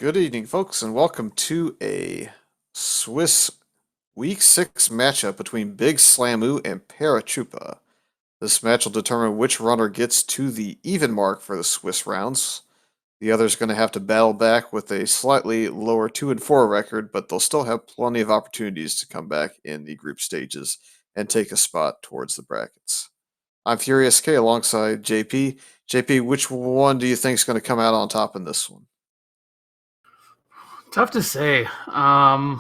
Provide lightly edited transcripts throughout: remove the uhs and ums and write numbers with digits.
Good evening, folks, and welcome to a Swiss Week 6 matchup between Big Slamu and Paratroopa. This match will determine which runner gets to the even mark for the Swiss rounds. The other's going to have to battle back with a slightly lower 2 and 4 record, but they'll still have plenty of opportunities to come back in the group stages and take a spot towards the brackets. I'm Furious K alongside JP. JP, which one do you think is going to come out on top in this one? Tough to say. A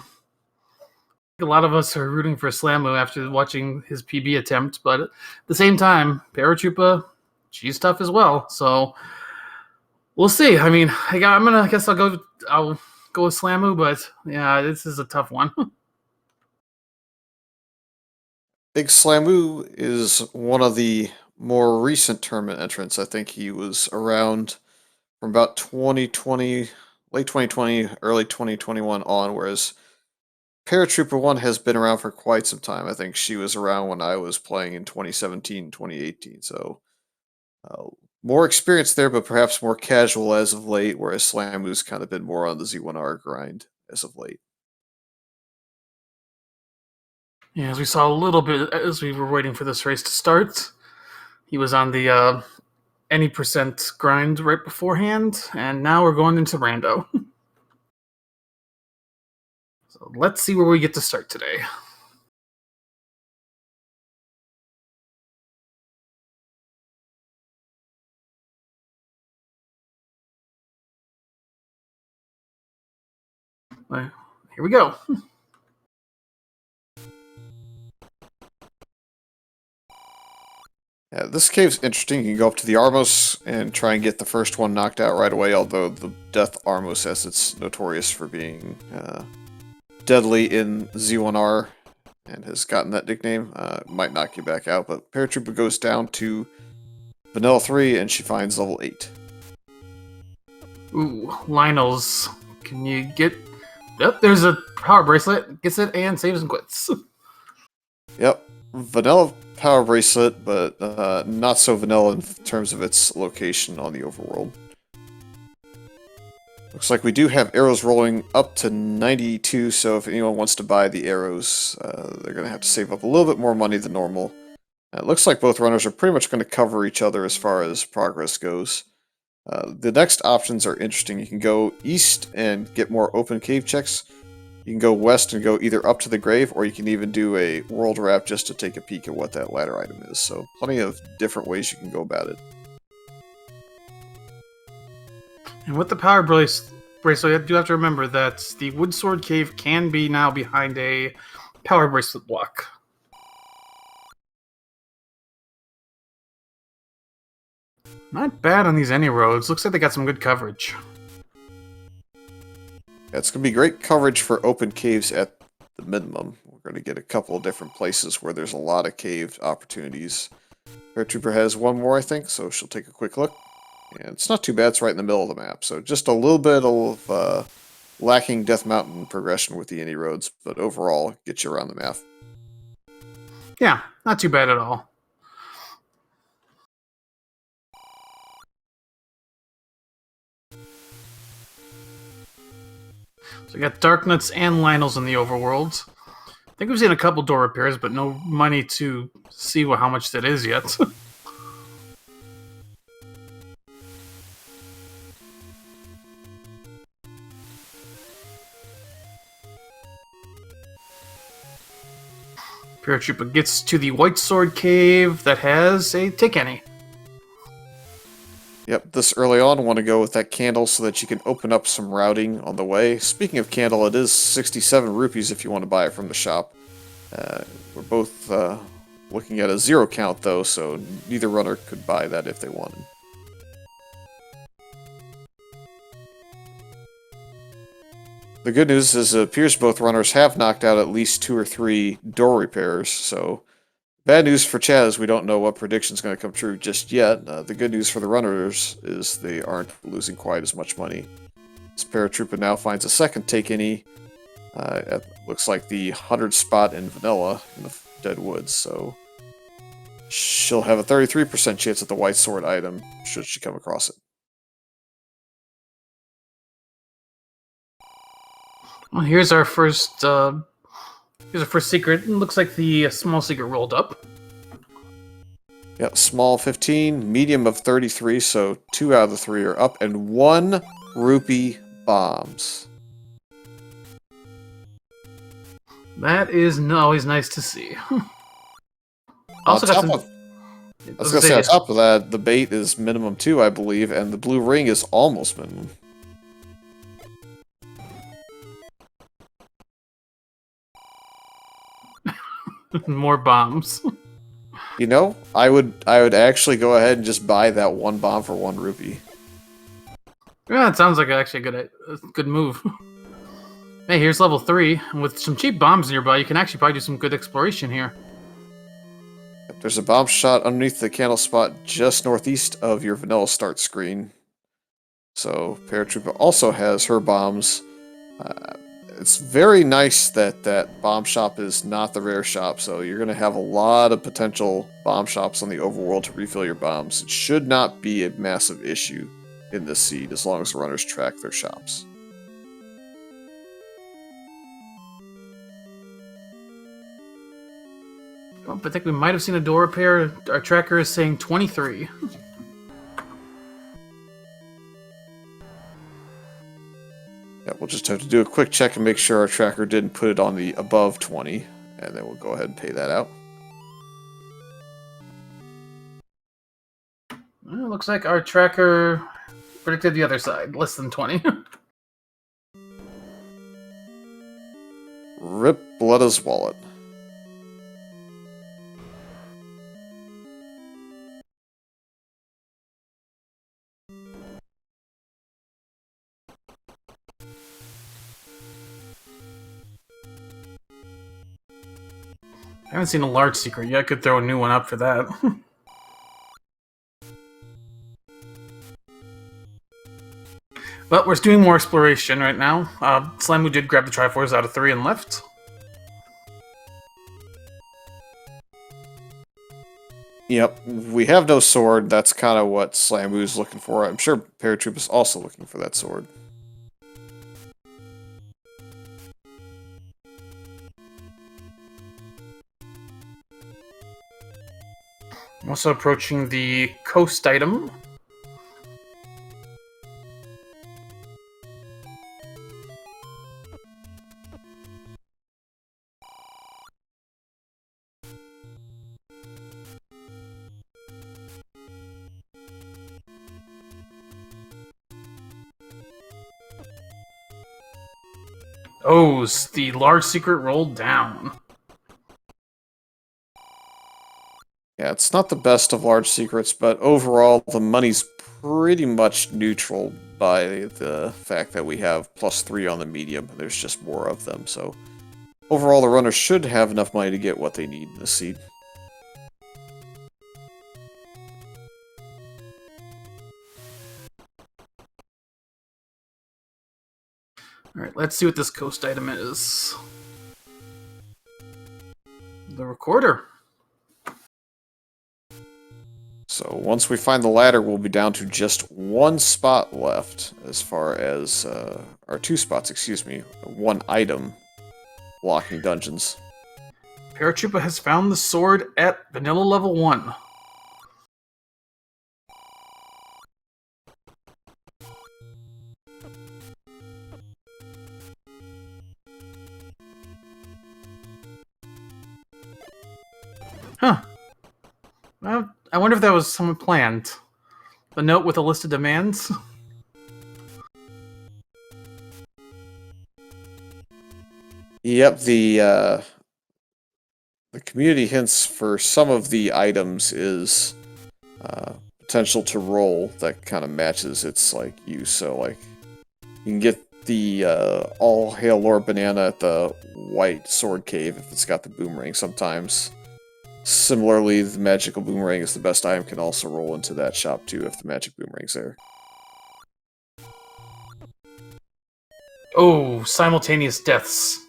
lot of us are rooting for Slamu after watching his PB attempt, but at the same time, Paratroopa, she's tough as well. So we'll see. I mean, I guess I'll go with Slamu, but yeah, this is a tough one. Big Slamu is one of the more recent tournament entrants. I think he was around from about 2020, late 2020, early 2021 on, whereas Paratroopa1 has been around for quite some time. I think she was around when I was playing in 2017, 2018. So uh, more experience there, but perhaps more casual as of late, whereas Slamu's kind of been more on the Z1R grind as of late. Yeah, as we saw a little bit as we were waiting for this race to start, he was on the any percent grind right beforehand, and now we're going into Rando. So let's see where we get to start today. Here we go. Yeah, this cave's interesting. You can go up to the Armos and try and get the first one knocked out right away, although the Death Armos, as it's notorious for being deadly in Z1R and has gotten that nickname, might knock you back out. But Paratroopa goes down to Vanilla 3 and she finds level 8. Ooh, Lionel's. Can you get... Yep, there's a power bracelet. Gets it and saves and quits. Yep, Vanilla power bracelet, but not so vanilla in terms of its location on the overworld. Looks like we do have arrows rolling up to 92, so if anyone wants to buy the arrows, they're going to have to save up a little bit more money than normal. It looks like both runners are pretty much going to cover each other as far as progress goes. The next options are interesting. You can go east and get more open cave checks. You can go west and go either up to the grave, or you can even do a world wrap just to take a peek at what that ladder item is. So plenty of different ways you can go about it. And with the power bracelet, you do have to remember that the wood sword cave can be now behind a power bracelet block. Not bad on these any roads. Looks like they got some good coverage. Yeah, it's going to be great coverage for open caves at the minimum. We're going to get a couple of different places where there's a lot of cave opportunities. Paratrooper has one more, I think, so she'll take a quick look. And it's not too bad, it's right in the middle of the map. So just a little bit of lacking Death Mountain progression with the any roads, but overall, get you around the map. Yeah, not too bad at all. So we got Darknuts and Lionel's in the overworld. I think we've seen a couple door repairs, but no money to see how much that is yet. Paratroopa gets to the White Sword Cave that has a Take Any. Yep, this early on, I want to go with that candle so that you can open up some routing on the way. Speaking of candle, it is 67 rupees if you want to buy it from the shop. We're both looking at a 0 count, though, so neither runner could buy that if they wanted. The good news is it appears both runners have knocked out at least 2 or 3 door repairs, so bad news for Chad is we don't know what prediction is going to come true just yet. The good news for the runners is they aren't losing quite as much money. This Paratroopa now finds a second take any. It looks like the 100 spot in Vanilla in the Dead Woods, so she'll have a 33% chance at the White Sword item should she come across it. Well, here's our first secret. It looks like the small secret rolled up. Yep, small 15, medium of 33, so 2 out of the 3 are up, and 1 rupee bombs. That is always nice to see. Also got some. I was gonna say, on top of that, the bait is minimum 2, I believe, and the blue ring is almost minimum. More bombs. You know, I would actually go ahead and just buy that 1 bomb for 1 rupee. Yeah, it sounds like actually a good move. Hey, here's level 3. And with some cheap bombs nearby, you can actually probably do some good exploration here. There's a bomb shot underneath the candle spot just northeast of your vanilla start screen. So, Paratroopa also has her bombs. It's very nice that that bomb shop is not the rare shop, so you're going to have a lot of potential bomb shops on the overworld to refill your bombs. It should not be a massive issue in this seed as long as the runners track their shops. Oh, I think we might have seen a door repair. Our tracker is saying 23. Yeah, we'll just have to do a quick check and make sure our tracker didn't put it on the above 20, and then we'll go ahead and pay that out. Well, looks like our tracker predicted the other side, less than 20. Rip Blooda's wallet. I haven't seen a large secret yet. Could throw a new one up for that. But we're doing more exploration right now. Slamu did grab the Triforce out of 3 and left. Yep, we have no sword. That's kind of what Slamu's looking for. I'm sure Paratroop is also looking for that sword. I'm also approaching the coast item. Oh, the large secret rolled down. Yeah, it's not the best of large secrets, but overall the money's pretty much neutral by the fact that we have +3 on the medium. There's just more of them, so overall the runners should have enough money to get what they need in the seed. Alright, let's see what this coast item is. The recorder. So once we find the ladder, we'll be down to just 1 spot left as far as, or 2 spots, excuse me, 1 item blocking dungeons. Paratroopa has found the sword at vanilla level 1. Huh. Well, I wonder if that was someone planned. The note with a list of demands? Yep, the community hints for some of the items is potential to roll that kind of matches its like use. So like you can get the All Hail Lord Banana at the White Sword Cave if it's got the boomerang sometimes. Similarly, the magical boomerang is the best item, can also roll into that shop too if the magic boomerang's there. Oh, simultaneous deaths.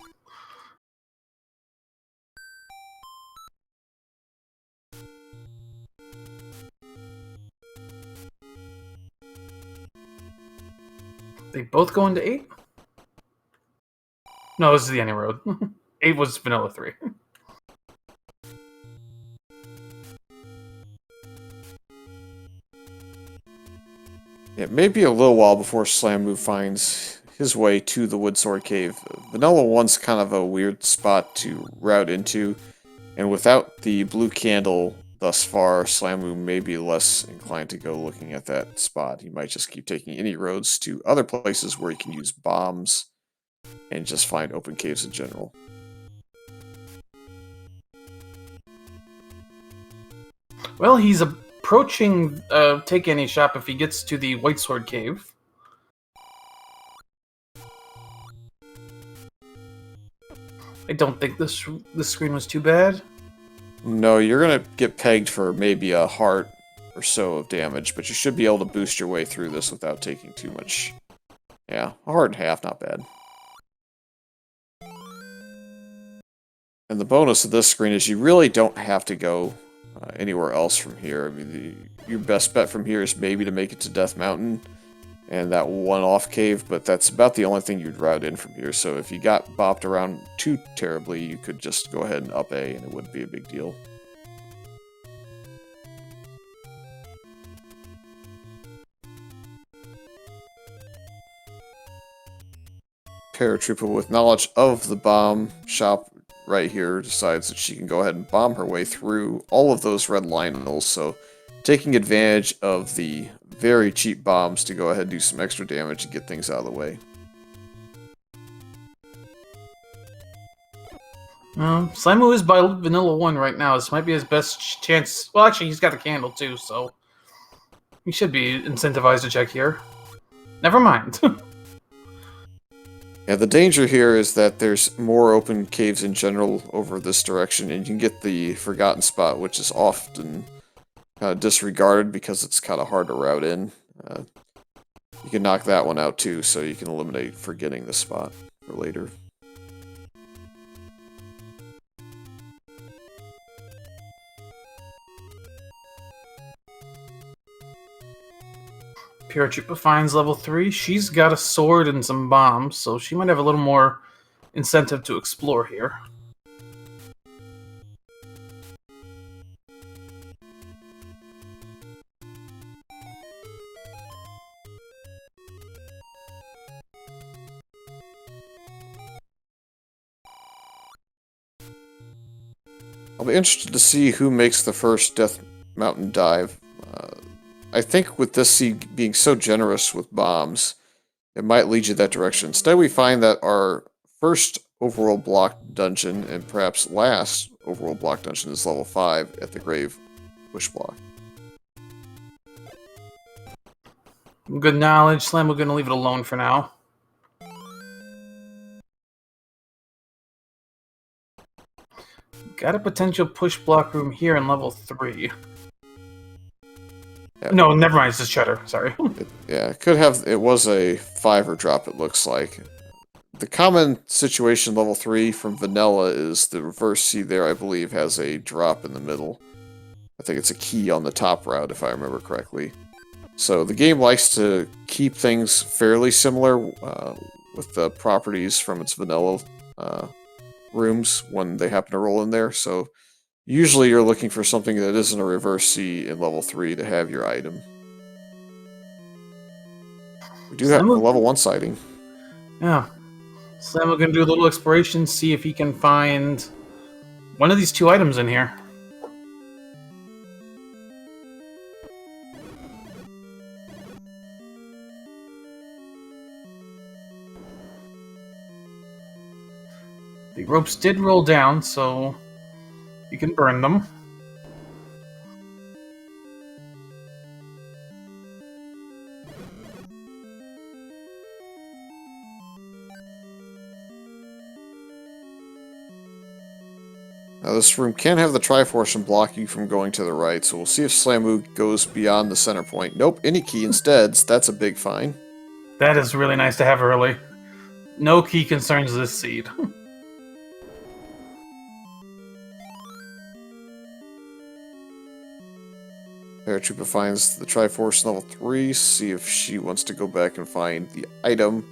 They both go into 8? No, this is the ending road. 8 was Vanilla 3. It may be a little while before Slamu finds his way to the Woodsword Cave. Vanilla 1's kind of a weird spot to route into, and without the blue candle thus far, Slamu may be less inclined to go looking at that spot. He might just keep taking any roads to other places where he can use bombs and just find open caves in general. Well, he's approaching Take Any Shop if he gets to the White Sword Cave. I don't think this screen was too bad. No, you're going to get pegged for maybe a heart or so of damage, but you should be able to boost your way through this without taking too much. Yeah, a heart and a half, not bad. And the bonus of this screen is you really don't have to go anywhere else from here. I mean, your best bet from here is maybe to make it to Death Mountain and that one-off cave, but that's about the only thing you'd route in from here. So if you got bopped around too terribly, you could just go ahead and up A, and it wouldn't be a big deal. Paratroopa, with knowledge of the bomb shop right here, decides that she can go ahead and bomb her way through all of those red Lionels, so taking advantage of the very cheap bombs to go ahead and do some extra damage and get things out of the way. Slimu is by Vanilla 1 right now. This might be his best chance. Well, actually, he's got the candle too, so he should be incentivized to check here. Never mind. Yeah, the danger here is that there's more open caves in general over this direction, and you can get the Forgotten Spot, which is often kind of disregarded because it's kind of hard to route in. You can knock that one out too, so you can eliminate forgetting the spot for later. Paratroopa finds level 3. She's got a sword and some bombs, so she might have a little more incentive to explore here. I'll be interested to see who makes the first Death Mountain dive. I think with this seed being so generous with bombs, it might lead you that direction. Instead, we find that our first overworld block dungeon, and perhaps last overworld block dungeon, is level 5 at the Grave Bush block. Good knowledge. Slam, we're going to leave it alone for now. Got a potential push block room here in level 3. Yeah. No, never mind. It's just cheddar. Sorry. It could have. It was a 5er drop, it looks like. The common situation level 3 from vanilla is the reverse C there, I believe, has a drop in the middle. I think it's a key on the top route, if I remember correctly. So the game likes to keep things fairly similar with the properties from its vanilla rooms when they happen to roll in there. So usually you're looking for something that isn't a reverse C in level 3 to have your item. We do have a level 1 sighting. Yeah. Slam, we're going to do a little exploration, see if he can find one of these 2 items in here. The ropes did roll down, so you can burn them. Now this room can have the Triforce and block you from going to the right, so we'll see if Slamu goes beyond the center point. Nope, any key instead, so that's a big find. That is really nice to have early. No key concerns this seed. Paratroopa finds the Triforce level 3, see if she wants to go back and find the item.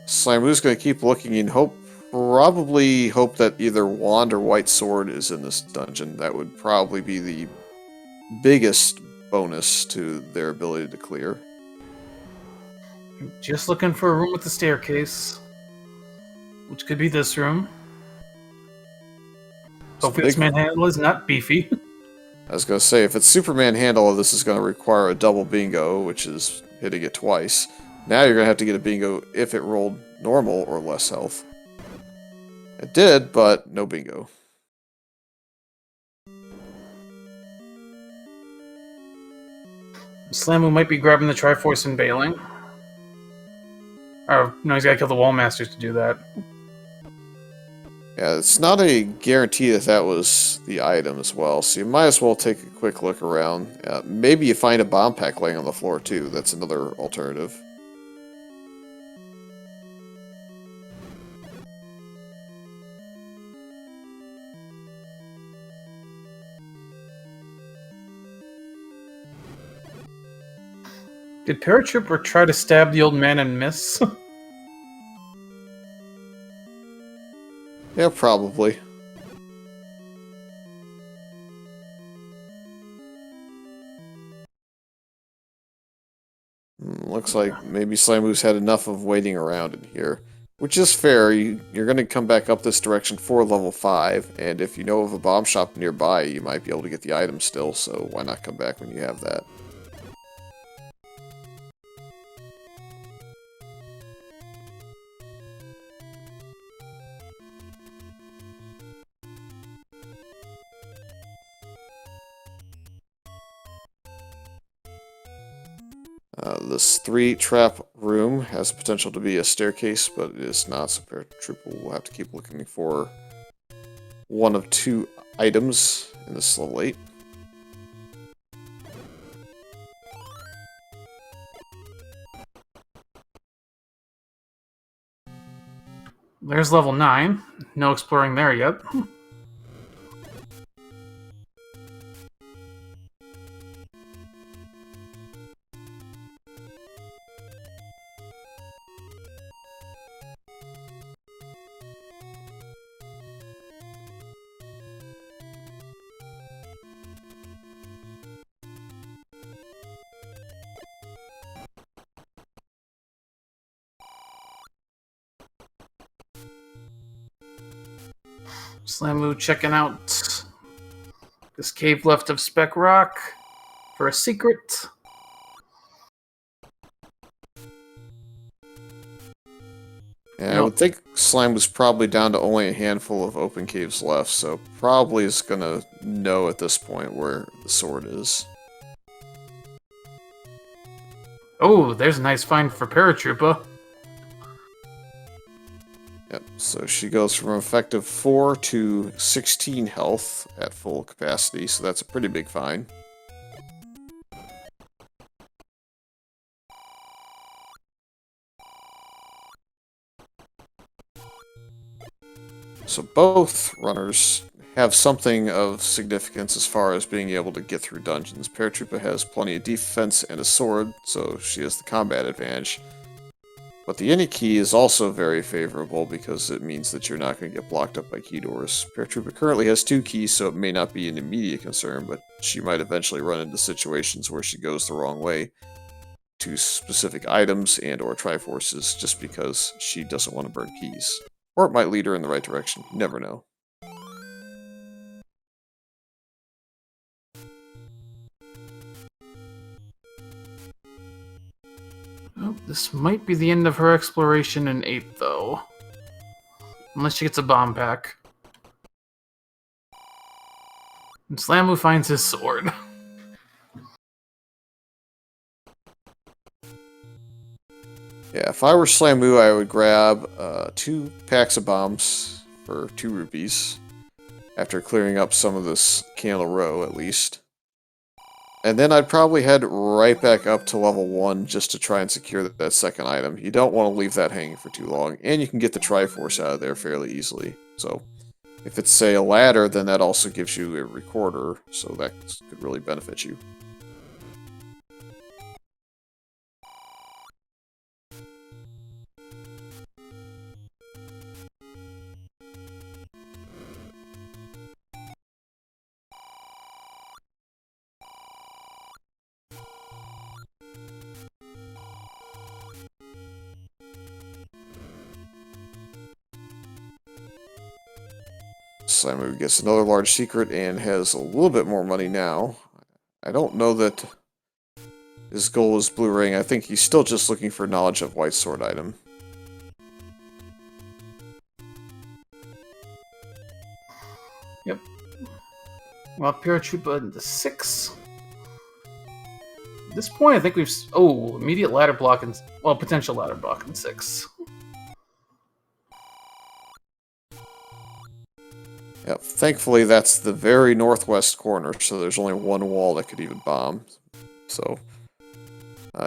Slamu's going to keep looking in hope probably hope that either wand or white sword is in this dungeon. That would probably be the biggest bonus to their ability to clear. Just looking for a room with a staircase, which could be this room. So Hopefully, this manhandle is not beefy. I was going to say, if it's Superman handle, this is going to require a double bingo, which is hitting it twice. Now you're going to have to get a bingo if it rolled normal or less health. It did, but no bingo. Slamu might be grabbing the Triforce and bailing. Oh, no, he's got to kill the Wall Masters to do that. Yeah, it's not a guarantee that that was the item as well, so you might as well take a quick look around. Maybe you find a bomb pack laying on the floor too. That's another alternative. Did Paratrooper try to stab the old man and miss? Yeah, probably. Looks like maybe Slamu's had enough of waiting around in here. Which is fair, you're going to come back up this direction for level 5, and if you know of a bomb shop nearby, you might be able to get the item still, so why not come back when you have that? This 3-trap room has potential to be a staircase, but it is not, so Paratroopa will have to keep looking for one of 2 items in this level 8. There's level 9. No exploring there yet. Slamu checking out this cave left of Spec Rock for a secret. And I would think Slime was probably down to only a handful of open caves left, so probably is going to know at this point where the sword is. Oh, there's a nice find for Paratroopa. Yep, so she goes from effective 4 to 16 health at full capacity, so that's a pretty big find. So both runners have something of significance as far as being able to get through dungeons. Paratroopa has plenty of defense and a sword, so she has the combat advantage. But the any key is also very favorable because it means that you're not going to get blocked up by key doors. Paratroopa currently has 2 keys, so it may not be an immediate concern, but she might eventually run into situations where she goes the wrong way to specific items and or Triforces just because she doesn't want to burn keys. Or it might lead her in the right direction. You never know. Oh, this might be the end of her exploration in 8, though. Unless she gets a bomb pack. And Slamu finds his sword. Yeah, if I were Slamu, I would grab 2 packs of bombs for 2 rupees. After clearing up some of this Candle Row, at least. And then I'd probably head right back up to level 1 just to try and secure that second item. You don't want to leave that hanging for too long, and you can get the Triforce out of there fairly easily. So, if it's, say, a ladder, then that also gives you a recorder, so that could really benefit you. Slamu gets another large secret and has a little bit more money now. I don't know that his goal is blue ring. I think he's still just looking for knowledge of white sword item. Yep. Well, Paratroopa into 6. At this point, I think we've... Oh, immediate ladder block and... Well, potential ladder block in 6. Yep, thankfully that's the very northwest corner, so there's only one wall that could even bomb. So,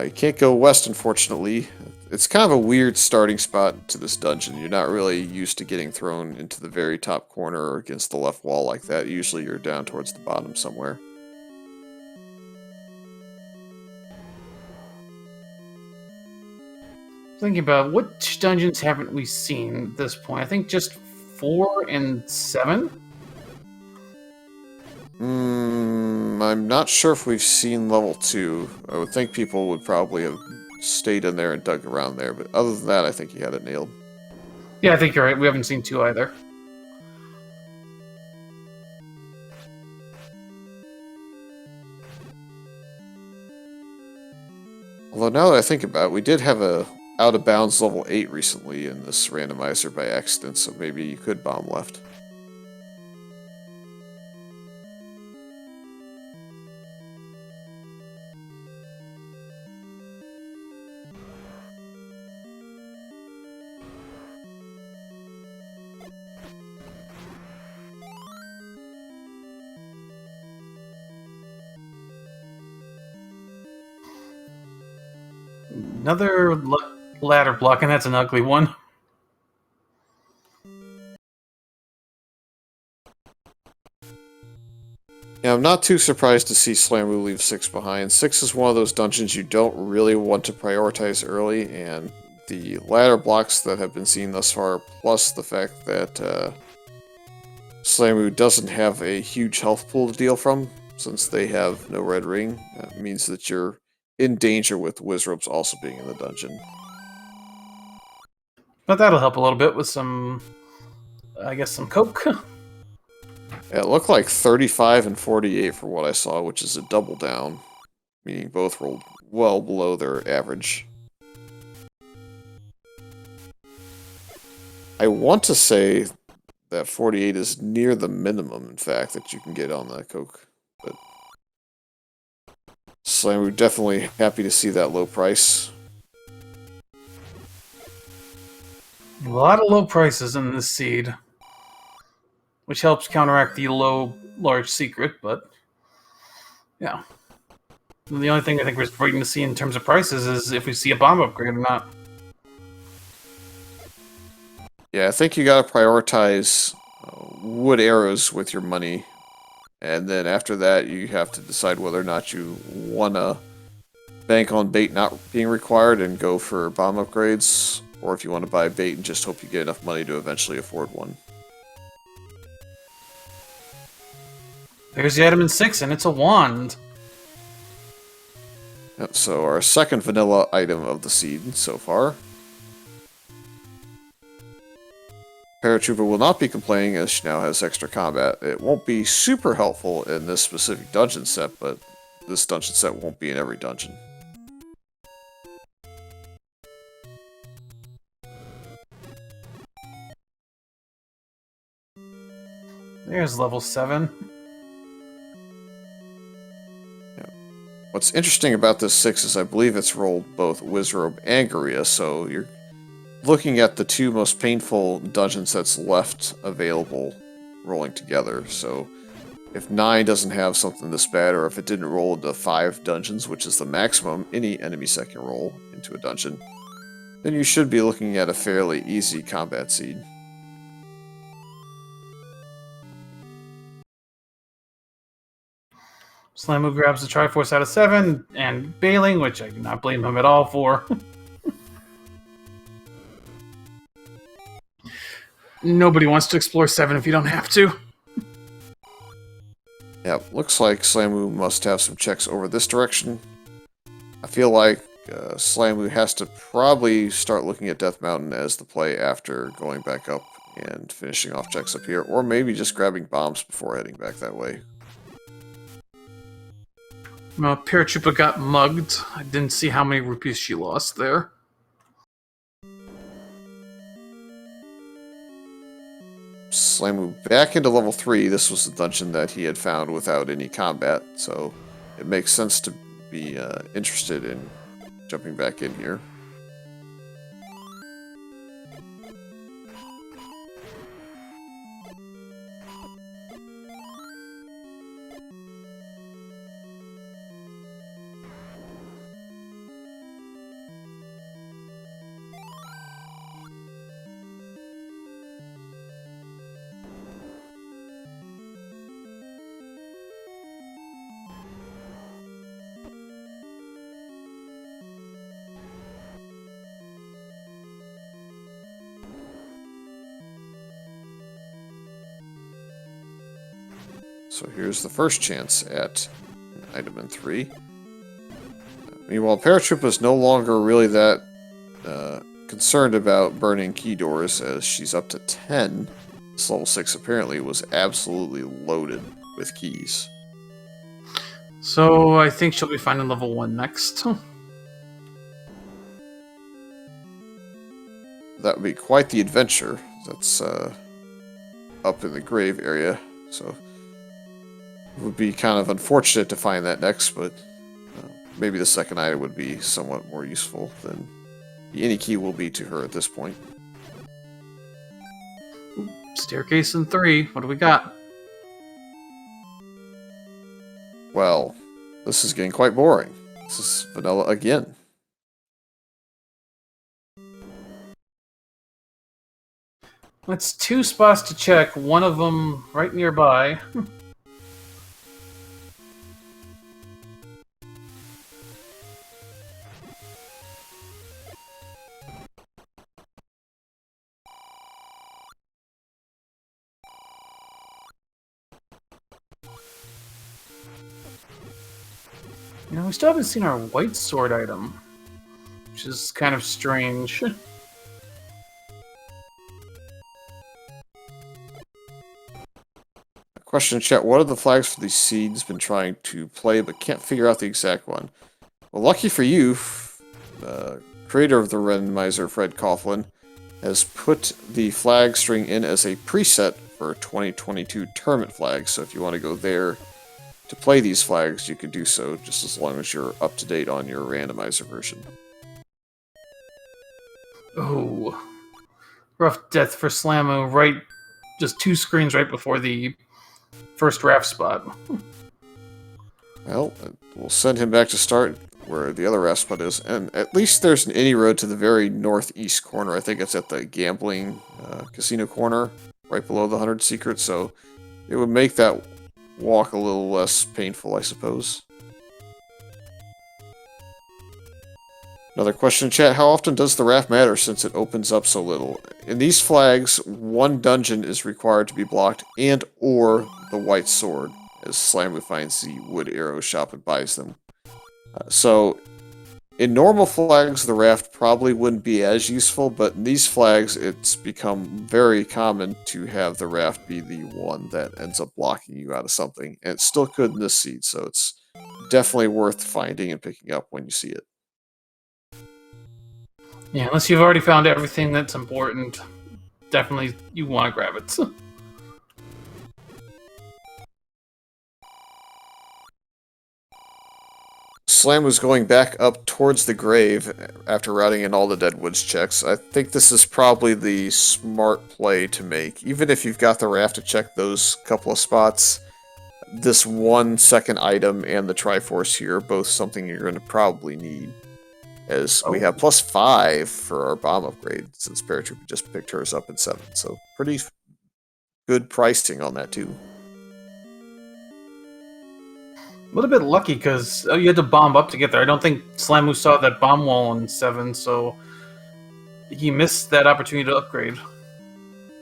you can't go west, unfortunately. It's kind of a weird starting spot to this dungeon. You're not really used to getting thrown into the very top corner or against the left wall like that. Usually you're down towards the bottom somewhere. Thinking about which dungeons haven't we seen at this point? I think just 4 and 7? I'm not sure if we've seen level 2. I would think people would probably have stayed in there and dug around there, but other than that, I think you had it nailed. Yeah, I think you're right. We haven't seen 2 either. Although now that I think about it, we did have a out of bounds level 8 recently in this randomizer by accident, so maybe you could bomb left. Another ladder block, and that's an ugly one. Yeah, I'm not too surprised to see Slamu leave 6 behind. 6 is one of those dungeons you don't really want to prioritize early, and the ladder blocks that have been seen thus far, plus the fact that Slamu doesn't have a huge health pool to deal from, since they have no red ring, that means that you're in danger with Wizropes also being in the dungeon. But that'll help a little bit with some, I guess, some coke. Yeah, it looked like 35 and 48 for what I saw, which is a double down, meaning both rolled well below their average. I want to say that 48 is near the minimum, in fact, that you can get on that coke, but Slam, we're definitely happy to see that low price. A lot of low prices in this seed, which helps counteract the low large secret, but yeah. The only thing I think we're waiting to see in terms of prices is if we see a bomb upgrade or not. Yeah, I think you gotta prioritize wood arrows with your money, and then after that you have to decide whether or not you wanna bank on bait not being required and go for bomb upgrades, or if you want to buy bait and just hope you get enough money to eventually afford one. There's the item in 6, and it's a wand. Yep, so our second vanilla item of the seed so far. Paratroopa will not be complaining as she now has extra combat. It won't be super helpful in this specific dungeon set, but this dungeon set won't be in every dungeon. There's level 7. What's interesting about this 6 is I believe it's rolled both Wizrobe and Garia, so you're looking at the 2 most painful dungeon sets left available rolling together. So if 9 doesn't have something this bad, or if it didn't roll into 5 dungeons, which is the maximum any enemy set can roll into a dungeon, then you should be looking at a fairly easy combat seed. Slamu grabs the Triforce out of 7, and bailing, which I do not blame him at all for. Nobody wants to explore 7 if you don't have to. Yeah, looks like Slamu must have some checks over this direction. I feel like Slamu has to probably start looking at Death Mountain as the play after going back up and finishing off checks up here, or maybe just grabbing bombs before heading back that way. Paratroopa got mugged. I didn't see how many rupees she lost there. Slamu back into level 3. This was the dungeon that he had found without any combat, so it makes sense to be interested in jumping back in here. So here's the first chance at an item in 3. Meanwhile, Paratroopa is no longer really that concerned about burning key doors, as she's up to 10. This level 6 apparently was absolutely loaded with keys. So I think she'll be finding level 1 next. That would be quite the adventure. That's up in the grave area, so it would be kind of unfortunate to find that next, but maybe the second item would be somewhat more useful than any key will be to her at this point. Staircase in 3. What do we got? Well, this is getting quite boring. This is vanilla again. That's 2 spots to check, one of them right nearby. You know, we still haven't seen our white sword item, which is kind of strange. Question in chat, what are the flags for these seeds been trying to play but can't figure out the exact one? Well, lucky for you, creator of the Randomizer, Fred Coughlin, has put the flag string in as a preset for 2022 tournament flags, so if you want to go there to play these flags, you can do so, just as long as you're up to date on your Randomizer version. Oh, rough death for Slamu, right, just 2 screens right before the first raft spot. Well, we'll send him back to start where the other raft spot is, and at least there's an any road to the very northeast corner. I think it's at the gambling casino corner, right below the 100 Secrets, so it would make that walk a little less painful, I suppose. Another question in chat, how often does the raft matter since it opens up so little? In these flags, 1 dungeon is required to be blocked and or the white sword, as Slamu finds the wood arrow shop and buys them. So, in normal flags, the raft probably wouldn't be as useful, but in these flags, it's become very common to have the raft be the one that ends up blocking you out of something. And it still could in this seed, so it's definitely worth finding and picking up when you see it. Yeah, unless you've already found everything that's important, definitely you want to grab it. Slam was going back up towards the grave after routing in all the Deadwoods checks. I think this is probably the smart play to make. Even if you've got the raft to check those couple of spots, this 1 second item and the Triforce here are both something you're going to probably need. As we have +5 for our bomb upgrade, since Paratroopa just picked hers up in 7. So pretty good pricing on that too. A little bit lucky because you had to bomb up to get there. I don't think Slamu saw that bomb wall in 7, so he missed that opportunity to upgrade.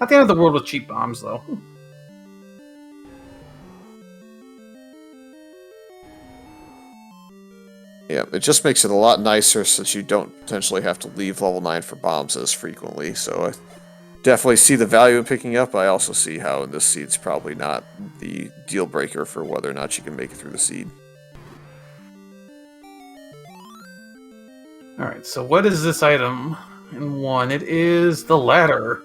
Not the end of the world with cheap bombs, though. Yeah, it just makes it a lot nicer since you don't potentially have to leave level 9 for bombs as frequently, so definitely see the value in picking up. I also see how in this seed's probably not the deal breaker for whether or not you can make it through the seed. Alright, so what is this item in 1? It is the ladder.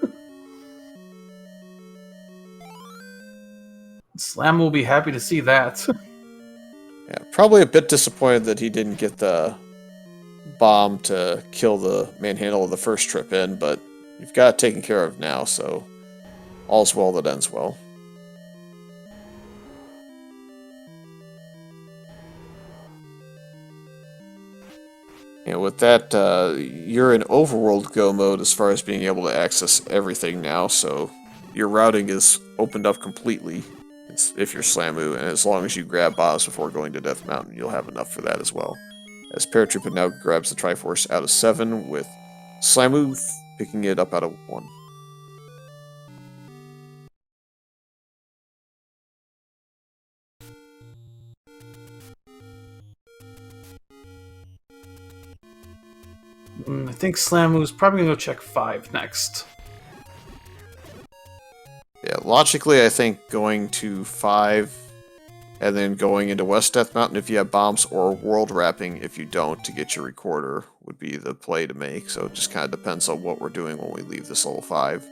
Slam will be happy to see that. Yeah, probably a bit disappointed that he didn't get the bomb to kill the manhandle of the first trip in, but you've got it taken care of now, so all's well that ends well. And with that, you're in Overworld Go mode as far as being able to access everything now, so your routing is opened up completely if you're Slamu, and as long as you grab bombs before going to Death Mountain, you'll have enough for that as well. As Paratroopa now grabs the Triforce out of 7, with Slamu picking it up out of 1. I think Slamu's probably going to go check 5 next. Yeah, logically, I think going to 5 and then going into West Death Mountain if you have bombs, or world wrapping if you don't to get your recorder would be the play to make. So it just kind of depends on what we're doing when we leave this level 5.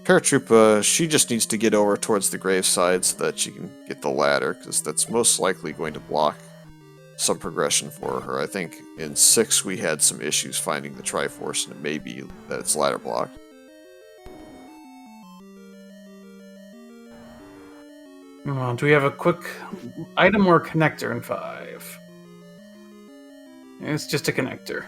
Paratroopa, she just needs to get over towards the graveside so that she can get the ladder, because that's most likely going to block some progression for her. I think in 6 we had some issues finding the Triforce, and it may be that it's ladder blocked. Do we have a quick item or connector in 5? It's just a connector.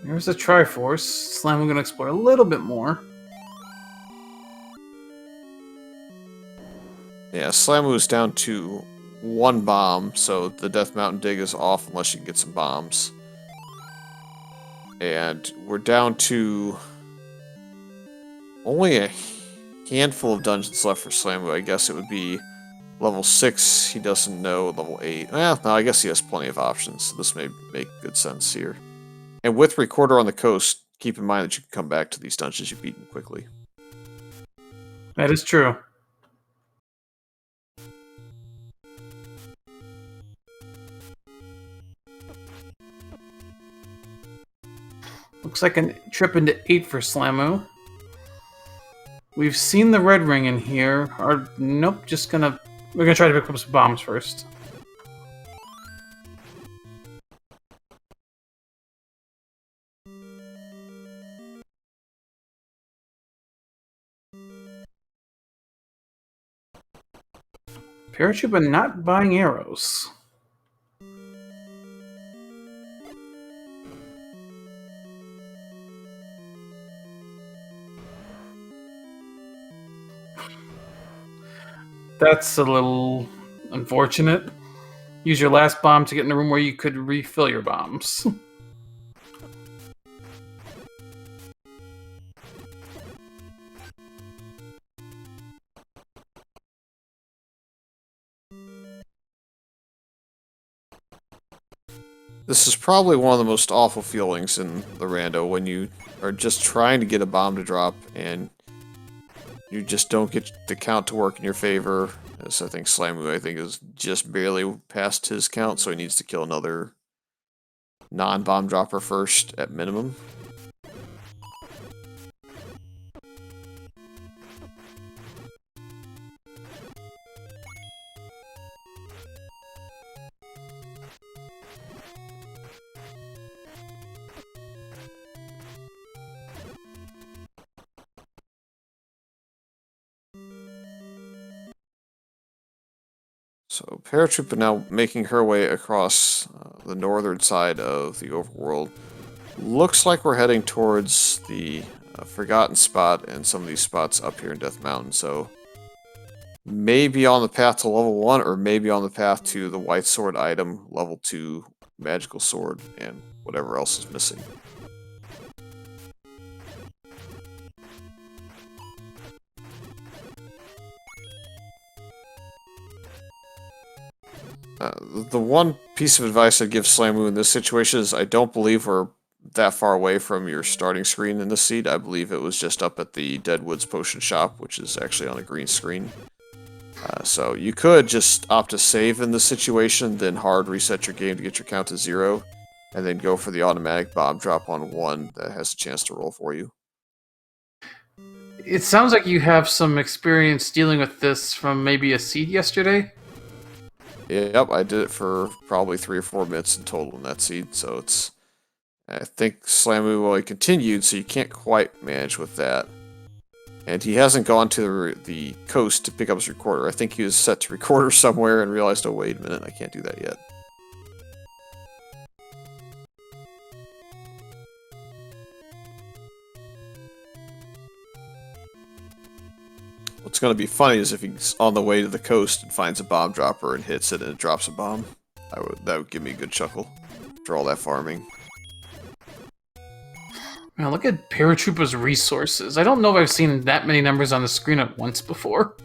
Here's the Triforce. Slam, we're going to explore a little bit more. Yeah, Slamu's down to 1 bomb, so the Death Mountain dig is off unless you can get some bombs. And we're down to only a handful of dungeons left for Slamu. I guess it would be level 6, he doesn't know, level 8. Well, no, I guess he has plenty of options, so this may make good sense here. And with Recorder on the coast, keep in mind that you can come back to these dungeons you've beaten quickly. That is true. Looks like a trip into 8 for Slamu. We've seen the red ring in here. Nope, we're gonna try to pick up some bombs first. Paratroopa not buying arrows. That's a little unfortunate. Use your last bomb to get in a room where you could refill your bombs. This is probably one of the most awful feelings in the rando, when you are just trying to get a bomb to drop and you just don't get the count to work in your favor. As I think Slamu, is just barely past his count, so he needs to kill another non-bomb dropper first at minimum. So Paratroopa now making her way across the northern side of the overworld. Looks like we're heading towards the Forgotten Spot and some of these spots up here in Death Mountain. So maybe on the path to level 1, or maybe on the path to the White Sword item, level 2 magical sword, and whatever else is missing. The one piece of advice I'd give Slamu in this situation is I don't believe we're that far away from your starting screen in this seed. I believe it was just up at the Deadwoods Potion Shop, which is actually on a green screen. So you could just opt to save in this situation, then hard reset your game to get your count to 0, and then go for the automatic bomb drop on 1 that has a chance to roll for you. It sounds like you have some experience dealing with this from maybe a seed yesterday. Yep, I did it for probably 3 or 4 minutes in total in that seed, so it's... I think Slamu, well, he continued, so you can't quite manage with that. And he hasn't gone to the coast to pick up his recorder. I think he was set to recorder somewhere and realized, oh, wait a minute, I can't do that yet. What's going to be funny is if he's on the way to the coast and finds a bomb dropper and hits it and it drops a bomb. That would give me a good chuckle after all that farming. Now look at Paratroopa's resources. I don't know if I've seen that many numbers on the screen at once before.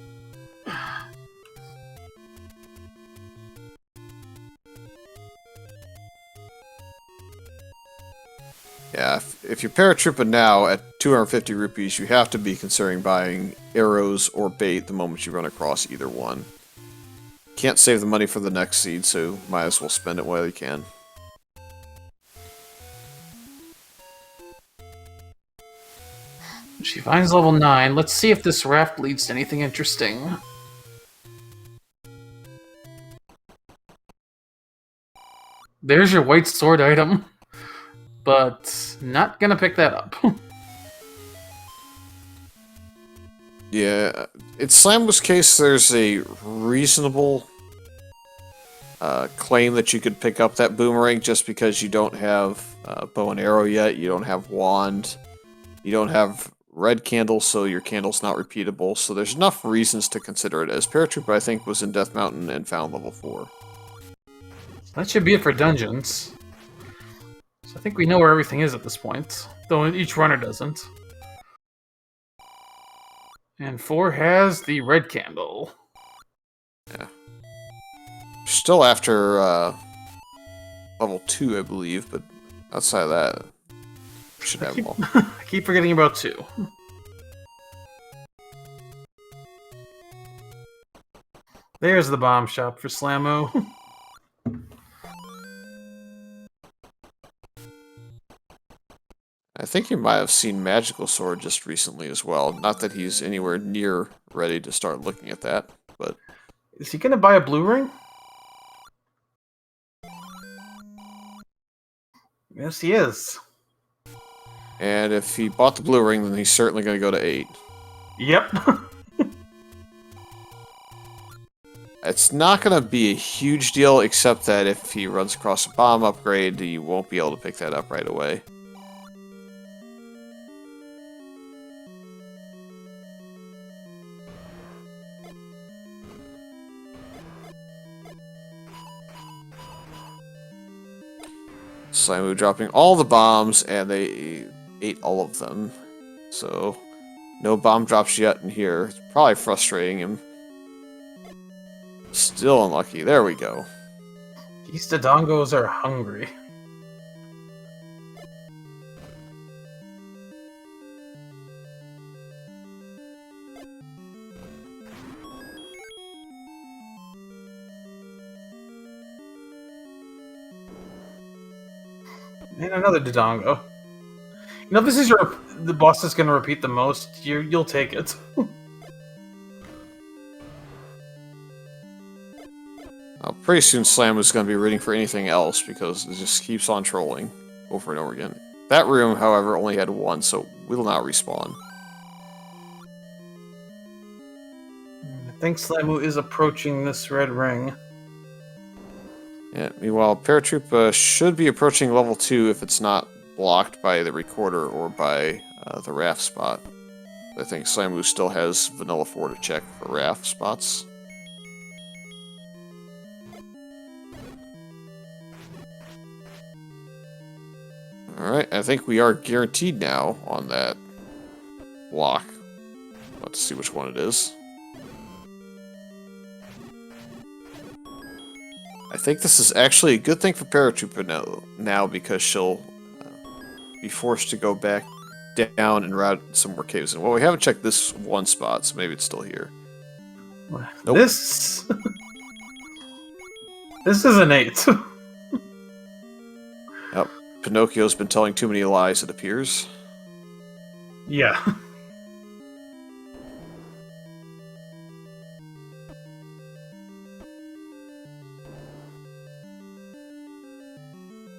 Yeah, if you're Paratroopa now at 250 rupees, you have to be considering buying arrows or bait the moment you run across either one. Can't save the money for the next seed, so might as well spend it while you can. She finds level 9. Let's see if this raft leads to anything interesting. There's your white sword item. But not gonna pick that up. Yeah, in Slamu's case, there's a reasonable claim that you could pick up that boomerang just because you don't have bow and arrow yet, you don't have wand, you don't have red candle, so your candle's not repeatable, so there's enough reasons to consider it, as Paratroopa, I think, was in Death Mountain and found level 4. That should be it for dungeons. So I think we know where everything is at this point, though each runner doesn't. And 4 has the red candle. Yeah. Still after level 2, I believe, but outside of that, we should have them all. I keep forgetting about 2. There's the bomb shop for Slammo. I think you might have seen Magical Sword just recently as well. Not that he's anywhere near ready to start looking at that, but... Is he gonna buy a blue ring? Yes, he is. And if he bought the blue ring, then he's certainly going to go to 8. Yep. It's not going to be a huge deal, except that if he runs across a bomb upgrade, he won't be able to pick that up right away. Slamu dropping all the bombs, and they ate all of them. So, no bomb drops yet in here. It's probably frustrating him. Still unlucky. There we go. These Dodongos are hungry. And another Dodongo. You know, this is the boss that's going to repeat the most. You'll take it. Pretty soon Slam is going to be rooting for anything else because it just keeps on trolling over and over again. That room, however, only had 1, so will not respawn. I think Slamu is approaching this red ring. Yeah, meanwhile, Paratroopa should be approaching level 2 if it's not blocked by the recorder or by the raft spot. I think Slamu still has Vanilla 4 to check for raft spots. Alright, I think we are guaranteed now on that block. Let's see which one it is. I think this is actually a good thing for Paratroopa now because she'll be forced to go back down and route some more caves. And well, we haven't checked this one spot, so maybe it's still here. Nope. This is an 8. Yep. Pinocchio's been telling too many lies, it appears. Yeah.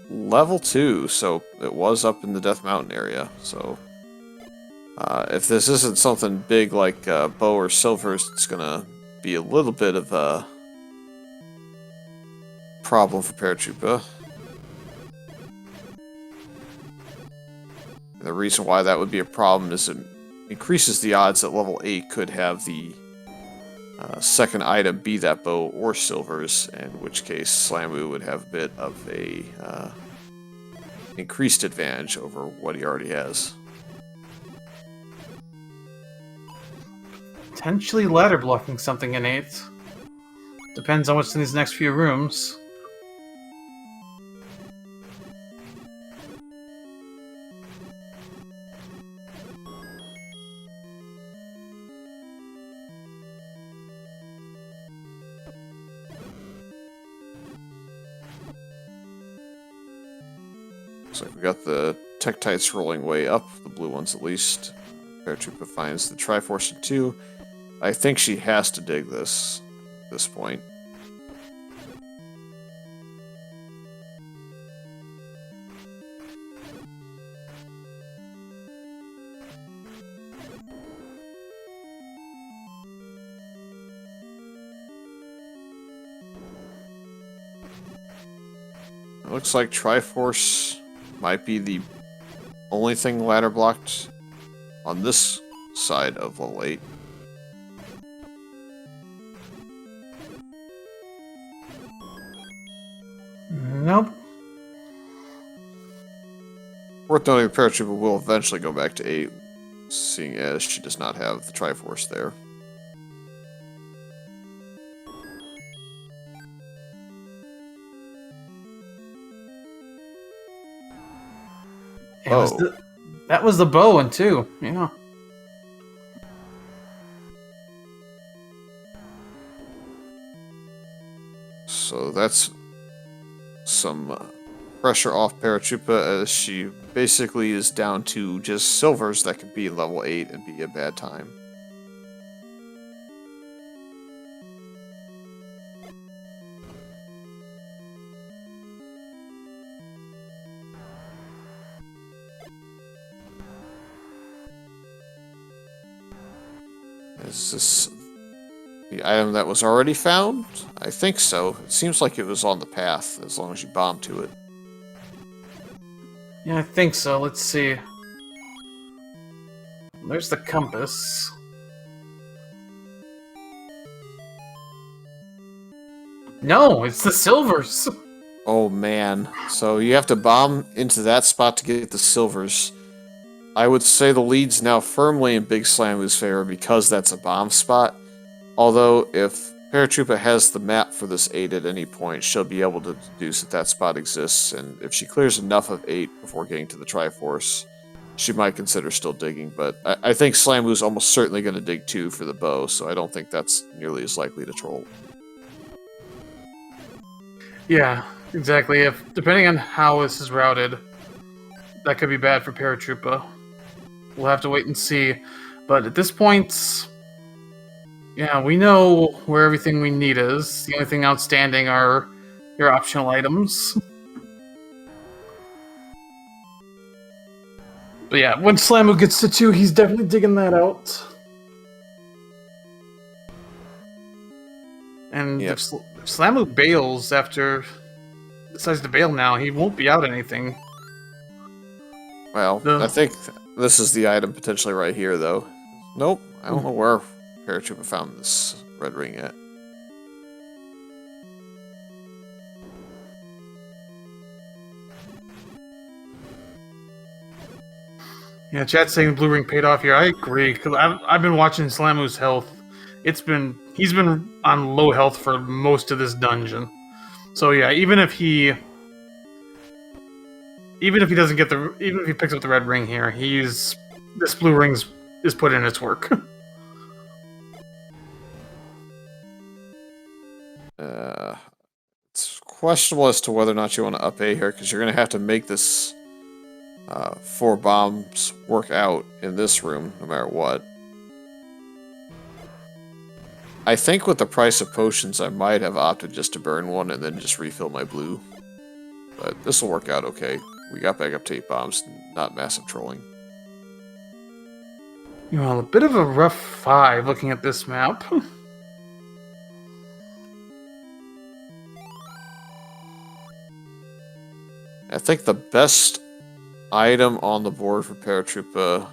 Level 2, so it was up in the Death Mountain area. So if this isn't something big like Bow or Silvers, it's gonna be a little bit of a problem for Paratroopa. The reason why that would be a problem is it increases the odds that level 8 could have the second item be that Bow or Silvers, in which case Slamu would have a bit of a increased advantage over what he already has. Potentially ladder blocking something in 8. Depends on what's in these next few rooms. Looks like we got the Tektites rolling way up, the blue ones at least. Paratroopa finds the Triforce in 2. I think she has to dig this at this point. It looks like Triforce might be the only thing ladder blocked on this side of level 8. Nope. Worth noting, Paratroopa will eventually go back to 8, seeing as she does not have the Triforce there. That was the Bow one too, yeah. So that's some pressure off Paratroopa, as she basically is down to just Silvers that could be level 8 and be a bad time. Is this the item that was already found? I think so. It seems like it was on the path, as long as you bomb to it. Yeah, I think so. Let's see. There's the compass. No, it's the Silvers. Oh man. So you have to bomb into that spot to get the Silvers. I would say the lead's now firmly in Big Slamu's favor because that's a bomb spot. Although, if Paratroopa has the map for this 8 at any point, she'll be able to deduce that that spot exists, and if she clears enough of 8 before getting to the Triforce, she might consider still digging, but I think Slamu's almost certainly going to dig 2 for the Bow, so I don't think that's nearly as likely to troll. Yeah, exactly. Depending on how this is routed, that could be bad for Paratroopa. We'll have to wait and see. But at this point, yeah, we know where everything we need is. The only thing outstanding are your optional items. But yeah, when Slamu gets to 2, he's definitely digging that out. And Yep. if Slamu bails after... decides to bail now, he won't be out anything. Well, I think this is the item potentially right here, though. Nope, I don't know where Paratroopa found this red ring at. Yeah, chat's saying blue ring paid off here. I agree, because I've been watching Slamu's health. He's been on low health for most of this dungeon. So yeah, even if he doesn't get even if he picks up the red ring here, this blue ring is put in its work. It's questionable as to whether or not you want to up A here, because you're going to have to make this 4 bombs work out in this room, no matter what. I think with the price of potions, I might have opted just to burn one and then just refill my blue. But this will work out okay. We got back up to 8 bombs, not massive trolling. You know, a bit of a rough 5 looking at this map. I think the best item on the board for Paratroopa,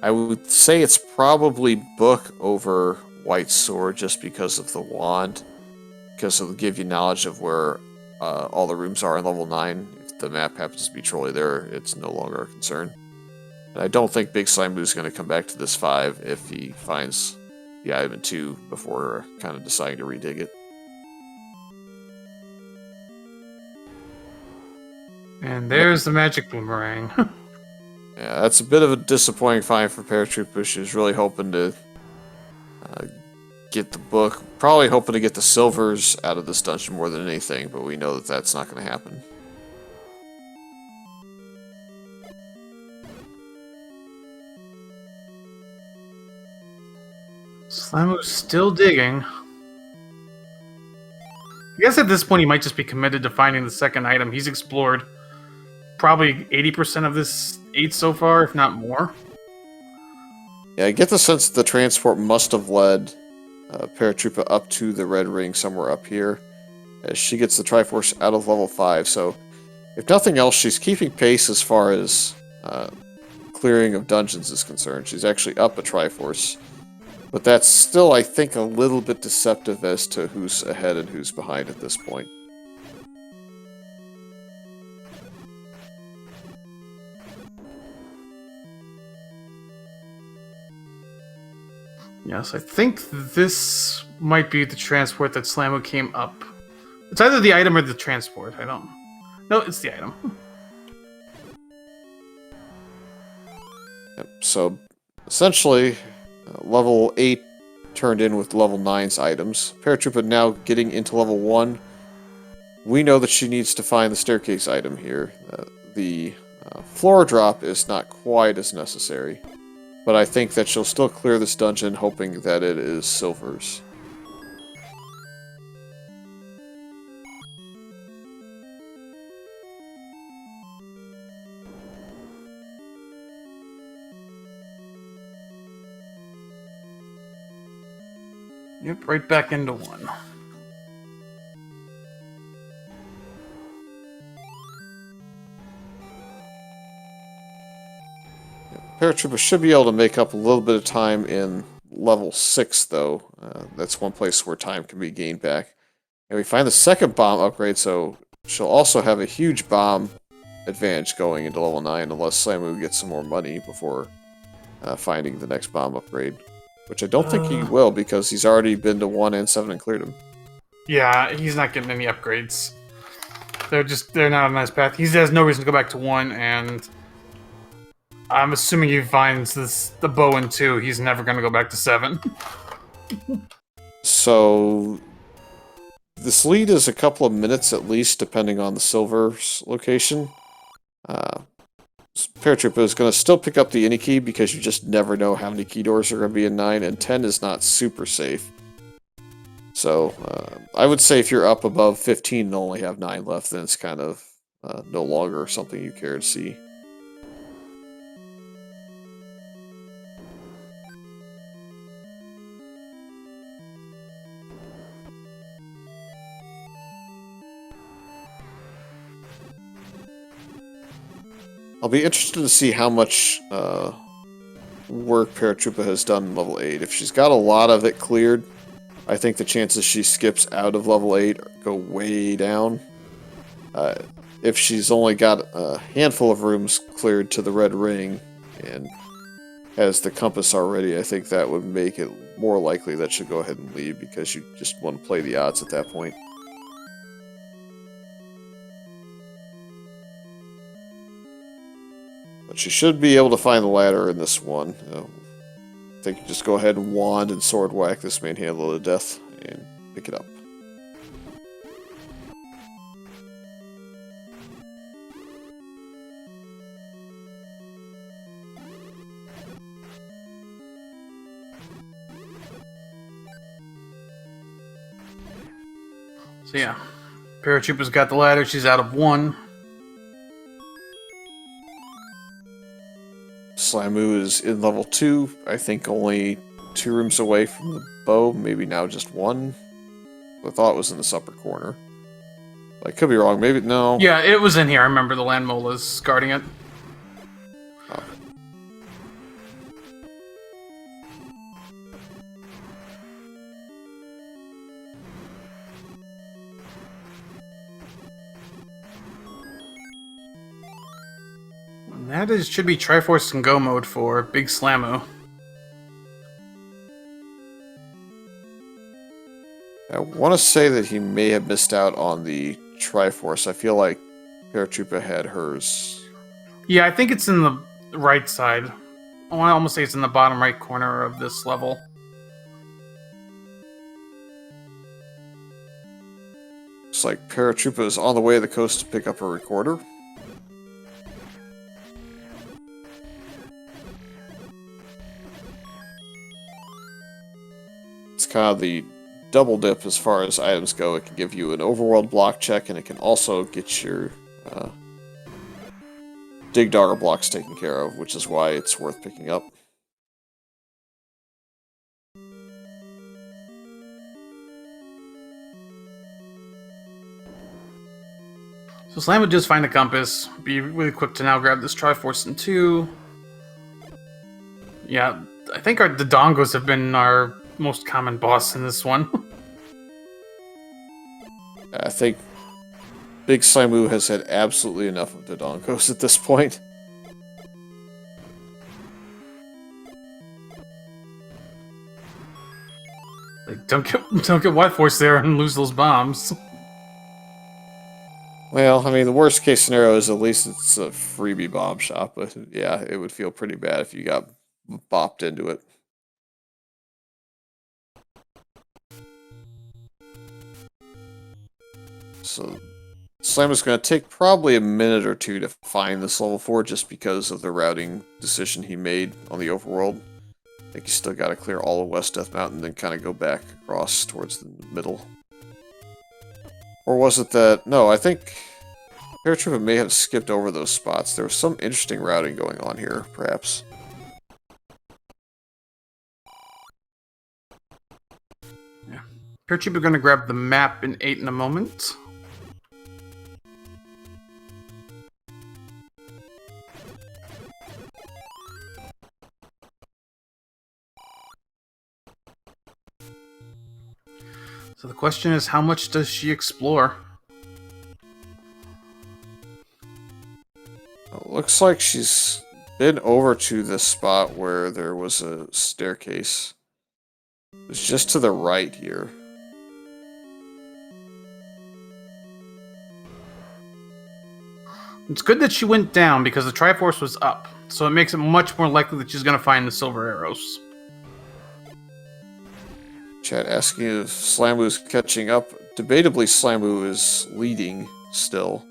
I would say it's probably Book over White Sword, just because of the wand. Because it'll give you knowledge of where all the rooms are in level 9. If the map happens to be trolly there, it's no longer a concern. And I don't think Big Slimu is going to come back to this 5 if he finds the item in 2 before kind of deciding to redig it. And there's the magic boomerang. Yeah, that's a bit of a disappointing find for Paratroopa. She was really hoping to get the book. Probably hoping to get the silvers out of this dungeon more than anything, but we know that that's not going to happen. Slamu's still digging. I guess at this point he might just be committed to finding the second item. He's explored probably 80% of this 8 so far, if not more. Yeah, I get the sense that the transport must have led Paratroopa up to the red ring somewhere up here, as she gets the Triforce out of level 5, so if nothing else, she's keeping pace as far as clearing of dungeons is concerned. She's actually up a Triforce, but that's still, I think, a little bit deceptive as to who's ahead and who's behind at this point. Yes, I think this might be the transport that Slamu came up. It's either the item or the transport. I don't... No, it's the item. Yep, so, essentially, level 8 turned in with level 9's items. Paratroopa now getting into level 1. We know that she needs to find the staircase item here. The floor drop is not quite as necessary, but I think that she'll still clear this dungeon hoping that it is silvers. Yep, right back into 1. Paratroopa should be able to make up a little bit of time in level 6, though. That's one place where time can be gained back. And we find the second bomb upgrade, so she'll also have a huge bomb advantage going into level 9, unless Slamu gets some more money before finding the next bomb upgrade. Which I don't think he will, because he's already been to 1 and 7 and cleared them. Yeah, he's not getting any upgrades. They're not on a nice path. He has no reason to go back to 1, and I'm assuming he finds the bow in 2. He's never going to go back to 7. So this lead is a couple of minutes at least, depending on the silver's location. Paratroopa is going to still pick up the any key, because you just never know how many key doors are going to be in 9, and 10 is not super safe. So I would say if you're up above 15 and only have 9 left, then it's kind of no longer something you care to see. I'll be interested to see how much work Paratroopa has done in level 8. If she's got a lot of it cleared, I think the chances she skips out of level 8 go way down. If she's only got a handful of rooms cleared to the red ring and has the compass already, I think that would make it more likely that she'll go ahead and leave, because you just want to play the odds at that point. But she should be able to find the ladder in this one. I think you just go ahead and wand and sword whack this manhandle to death and pick it up. So yeah, Paratroopa's got the ladder. She's out of 1. Slamu is in level 2. I think only 2 rooms away from the bow. Maybe now just 1. I thought it was in this upper corner. I could be wrong. Maybe no. Yeah, it was in here. I remember the land molas guarding it. Oh. And that should be Triforce and Go mode for Big Slamu. I want to say that he may have missed out on the Triforce. I feel like Paratroopa had hers. Yeah, I think it's in the right side. I want to almost say it's in the bottom right corner of this level. It's like Paratroopa is on the way to the coast to pick up her recorder. It's kind of the double dip as far as items go. It can give you an overworld block check, and it can also get your dig dogger blocks taken care of, which is why it's worth picking up. So Slam would just find a compass, be really quick to now grab this Triforce in 2. Yeah, I think the Dongos have been our most common boss in this one. I think Big Slamu has had absolutely enough of the Dongos at this point. Like, don't get White Force there and lose those bombs. Well, I mean, the worst case scenario is at least it's a freebie bomb shop, but yeah, it would feel pretty bad if you got bopped into it. So, Slam is going to take probably a minute or 2 to find this level 4 just because of the routing decision he made on the overworld. I think you still got to clear all of West Death Mountain and then kind of go back across towards the middle. Or was it that... No, I think Paratroopa may have skipped over those spots. There was some interesting routing going on here, perhaps. Yeah. Paratroopa going to grab the map in 8 in a moment. So the question is, how much does she explore? Looks like she's been over to this spot where there was a staircase. It's just to the right here. It's good that she went down because the Triforce was up, so it makes it much more likely that she's going to find the silver arrows. Chat asking if Slamu's catching up. Debatably, Slamu is leading still.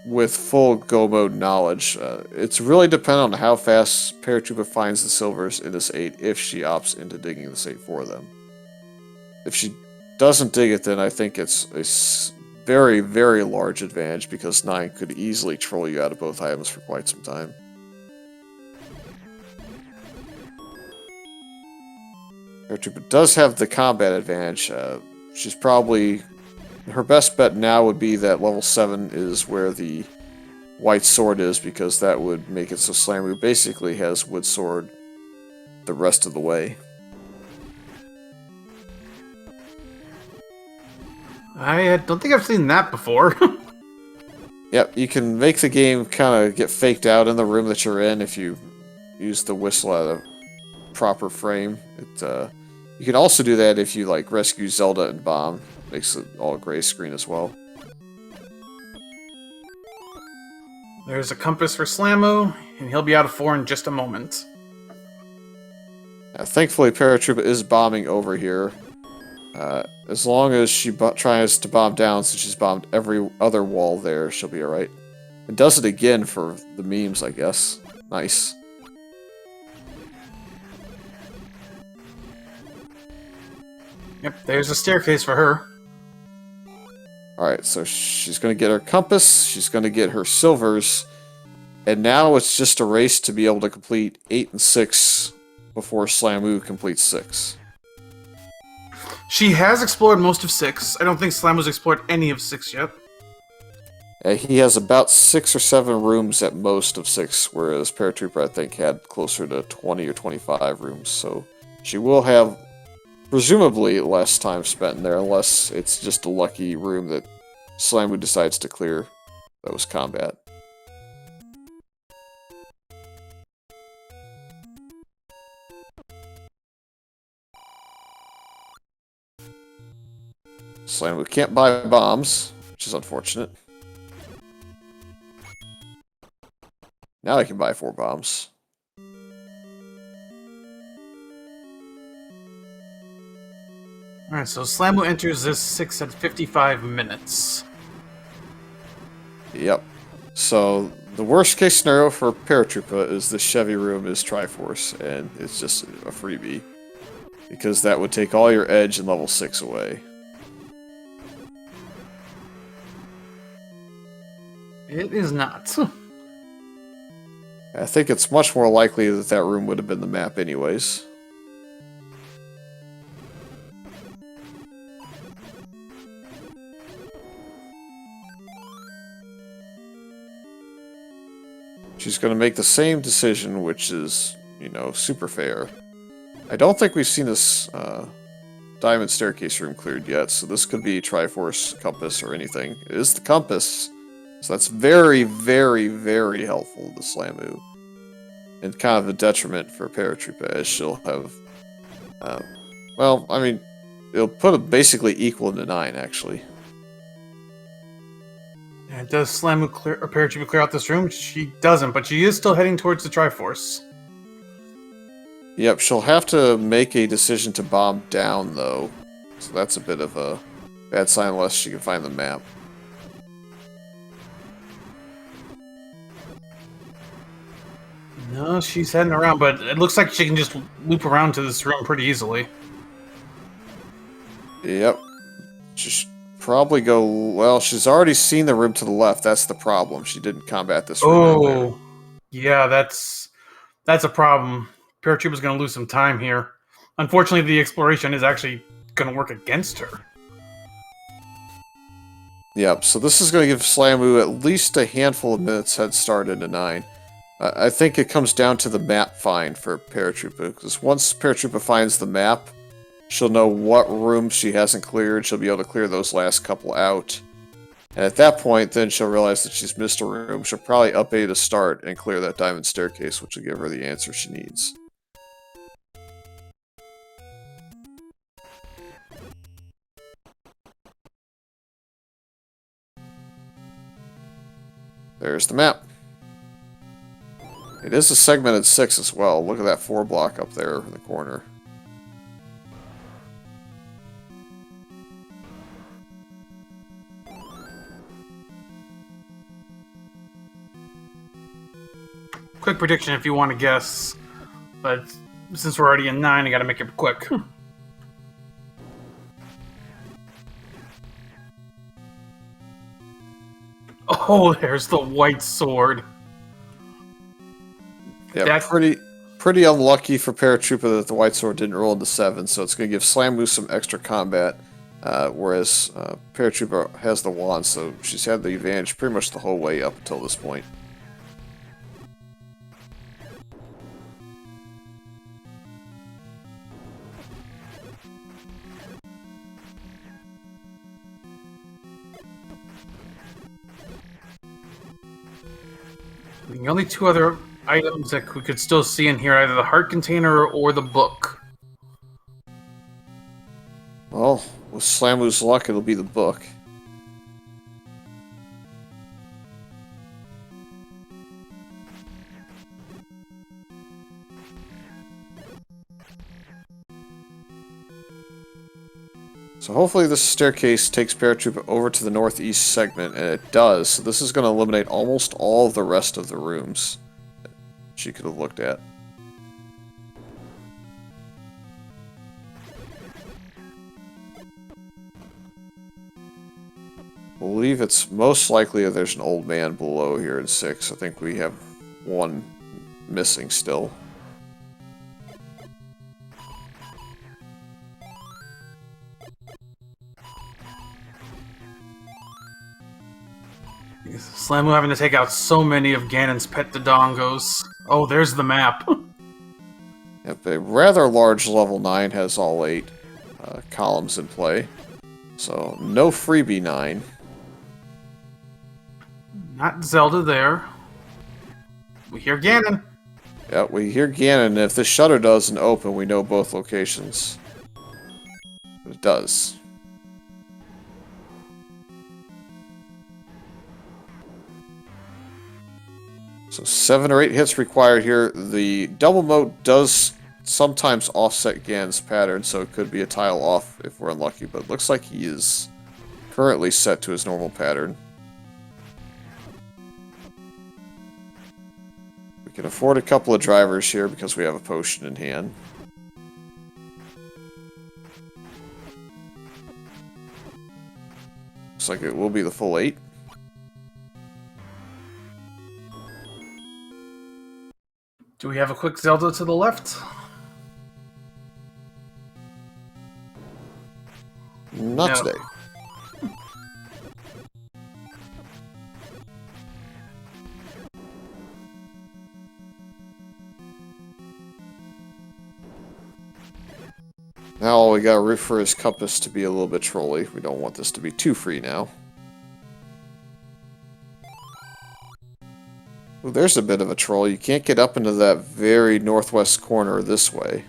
With full go mode knowledge. It's really dependent on how fast Paratroopa finds the silvers in this 8 if she opts into digging this 8 for them. If she doesn't dig it, then I think it's a very, very large advantage because 9 could easily troll you out of both items for quite some time. Paratroopa does have the combat advantage. She's probably... Her best bet now would be that level 7 is where the white sword is, because that would make it so Slamu basically has wood sword the rest of the way. I don't think I've seen that before. Yep, you can make the game kind of get faked out in the room that you're in if you use the whistle at a proper frame. You can also do that if you like rescue Zelda and bomb. Makes it all gray screen as well. There's a compass for Slamu, and he'll be out of 4 in just a moment. Thankfully, Paratroopa is bombing over here. As long as she tries to bomb down, since she's bombed every other wall there, she'll be alright. It does it again for the memes, I guess. Nice. Yep, there's a staircase for her. Alright, so she's going to get her compass, she's going to get her silvers, and now it's just a race to be able to complete 8 and 6 before Slamu completes 6. She has explored most of 6. I don't think Slamu's explored any of 6 yet. He has about 6 or 7 rooms at most of 6, whereas Paratrooper, I think, had closer to 20 or 25 rooms, so she will have presumably less time spent in there, unless it's just a lucky room that Slamu decides to clear. That was combat. Slamu can't buy bombs, which is unfortunate. Now I can buy 4 bombs. Alright, so Slamu enters this 6 at 55 minutes. Yep. So, the worst case scenario for Paratroopa is the Chevy room is Triforce, and it's just a freebie. Because that would take all your edge and level 6 away. It is not. I think it's much more likely that that room would have been the map anyways. She's going to make the same decision, which is, you know, super fair. I don't think we've seen this diamond staircase room cleared yet, so this could be Triforce, Compass, or anything. It is the Compass, so that's very, very, very helpful to Slamu. And kind of a detriment for Paratroopa, as she'll have... well, I mean, it'll put it basically equal into 9, actually. And does Slamu clear, or Paratroopa clear out this room? She doesn't, but she is still heading towards the Triforce. Yep, she'll have to make a decision to bomb down, though. So that's a bit of a bad sign unless she can find the map. No, she's heading around, but it looks like she can just loop around to this room pretty easily. Yep. Just probably go... Well, she's already seen the room to the left. That's the problem. She didn't combat this room earlier. Oh, yeah, that's a problem. Paratroopa's going to lose some time here. Unfortunately, the exploration is actually going to work against her. Yep, so this is going to give Slamu at least a handful of minutes head start into 9. I think it comes down to the map find for Paratroopa, because once Paratroopa finds the map, she'll know what rooms she hasn't cleared, she'll be able to clear those last couple out. And at that point, then she'll realize that she's missed a room. She'll probably up A to start and clear that diamond staircase, which will give her the answer she needs. There's the map. It is a segmented 6 as well. Look at that 4 block up there in the corner. Quick prediction if you want to guess, but since we're already in 9, I gotta make it quick. Oh, there's the white sword. Yeah, pretty unlucky for Paratroopa that the white sword didn't roll into 7, so it's going to give Slamu some extra combat, whereas Paratroopa has the wand, so she's had the advantage pretty much the whole way up until this point. The only 2 other items that we could still see in here, either the heart container or the book. Well, with Slamu's luck, it'll be the book. So hopefully this staircase takes Paratroopa over to the northeast segment, and it does. So this is going to eliminate almost all of the rest of the rooms she could have looked at. I believe it's most likely that there's an old man below here in 6. I think we have one missing still. Slamu having to take out so many of Ganon's pet Dodongos. Oh, there's the map. Yep, a rather large level 9 has all 8 columns in play. So, no freebie 9. Not Zelda there. We hear Ganon. Yeah, we hear Ganon, and if this shutter doesn't open, we know both locations. But it does. So 7 or 8 hits required here. The double mode does sometimes offset Ganon's pattern, so it could be a tile off if we're unlucky, but it looks like he is currently set to his normal pattern. We can afford a couple of drivers here because we have a potion in hand. Looks like it will be the full 8. Do we have a quick Zelda to the left? Not No. today. Now all we gotta root for his compass to be a little bit trolly. We don't want this to be too free now. Ooh, there's a bit of a troll. You can't get up into that very northwest corner this way.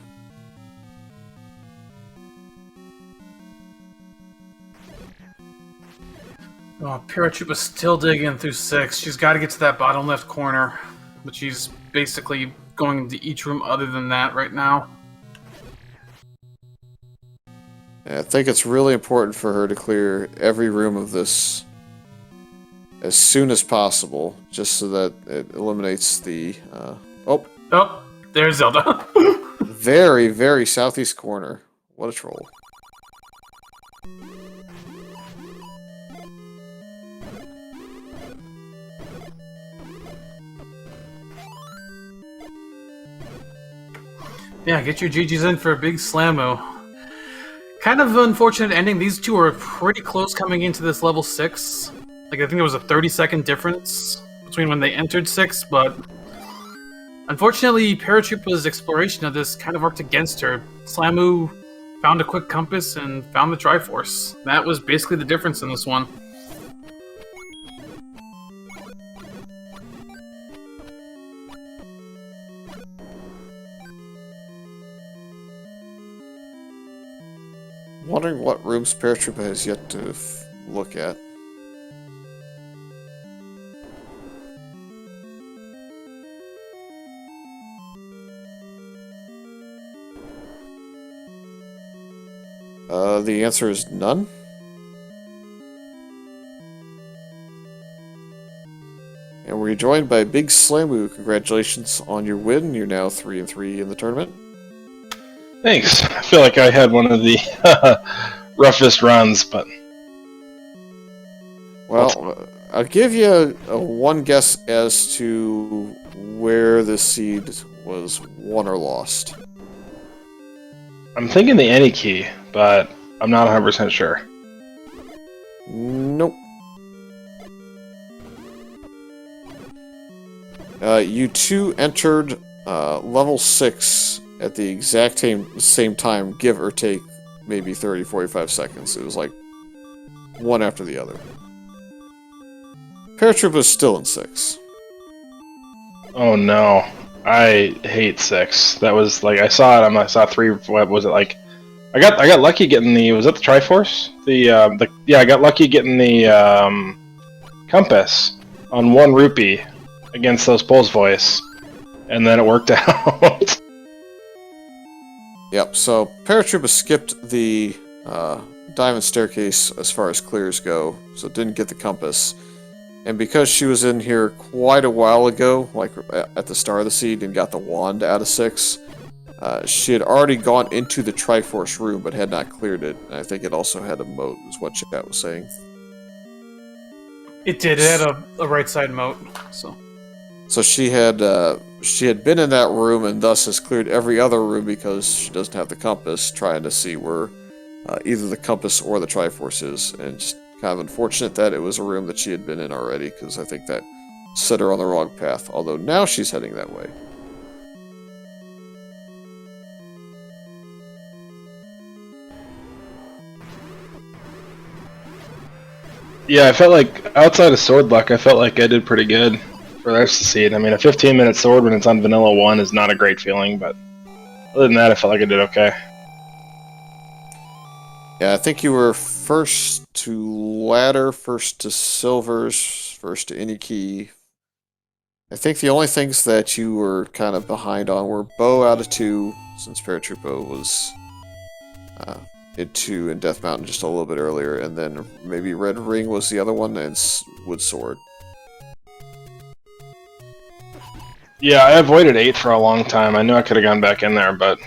Oh, Paratroopa's still digging through 6. She's got to get to that bottom left corner. But she's basically going into each room other than that right now. And I think it's really important for her to clear every room of this as soon as possible, just so that it eliminates the... Oh, there's Zelda. very, very southeast corner. What a troll. Yeah, get your GGs in for a big Slamu. Kind of unfortunate ending. These two are pretty close coming into this level 6. Like, I think there was a 30-second difference between when they entered 6, but unfortunately, Paratroopa's exploration of this kind of worked against her. Slamu found a quick compass and found the Triforce. That was basically the difference in this one. Wondering what rooms Paratroopa has yet to look at. The answer is none. And we're joined by Big Slamu. Congratulations on your win. You're now 3-3 in the tournament. Thanks. I feel like I had one of the roughest runs, but... Well, I'll give you a one guess as to where the seed was won or lost. I'm thinking the any key, but I'm not 100% sure. Nope. You two entered level 6 at the exact same time, give or take maybe 30-45 seconds. It was like one after the other. Paratroopa is still in 6. Oh no. I hate 6. That was like I saw it. I saw 3. What was it like? I got lucky getting the. Was that the Triforce? Yeah. I got lucky getting the compass on 1 rupee against those Poles voice, and then it worked out. Yep. So Paratroopa skipped the diamond staircase as far as clears go, so didn't get the compass. And because she was in here quite a while ago, like at the start of the seed, and got the wand out of 6, she had already gone into the Triforce room, but had not cleared it. And I think it also had a moat, is what chat was saying. It did. It had a right side moat. So she had been in that room, and thus has cleared every other room because she doesn't have the compass, trying to see where either the compass or the Triforce is. And just kind of unfortunate that it was a room that she had been in already, because I think that set her on the wrong path. Although now she's heading that way. Yeah, I felt like, outside of sword luck, I felt like I did pretty good for the rest of the seed. I mean, a 15-minute sword when it's on vanilla 1 is not a great feeling, but other than that, I felt like I did okay. Yeah, I think you were first to ladder, first to silvers, first to any key. I think the only things that you were kind of behind on were bow out of 2, since Paratroopa was at 2 and Death Mountain just a little bit earlier, and then maybe Red Ring was the other one, and Wood Sword. Yeah, I avoided 8 for a long time. I knew I could have gone back in there, but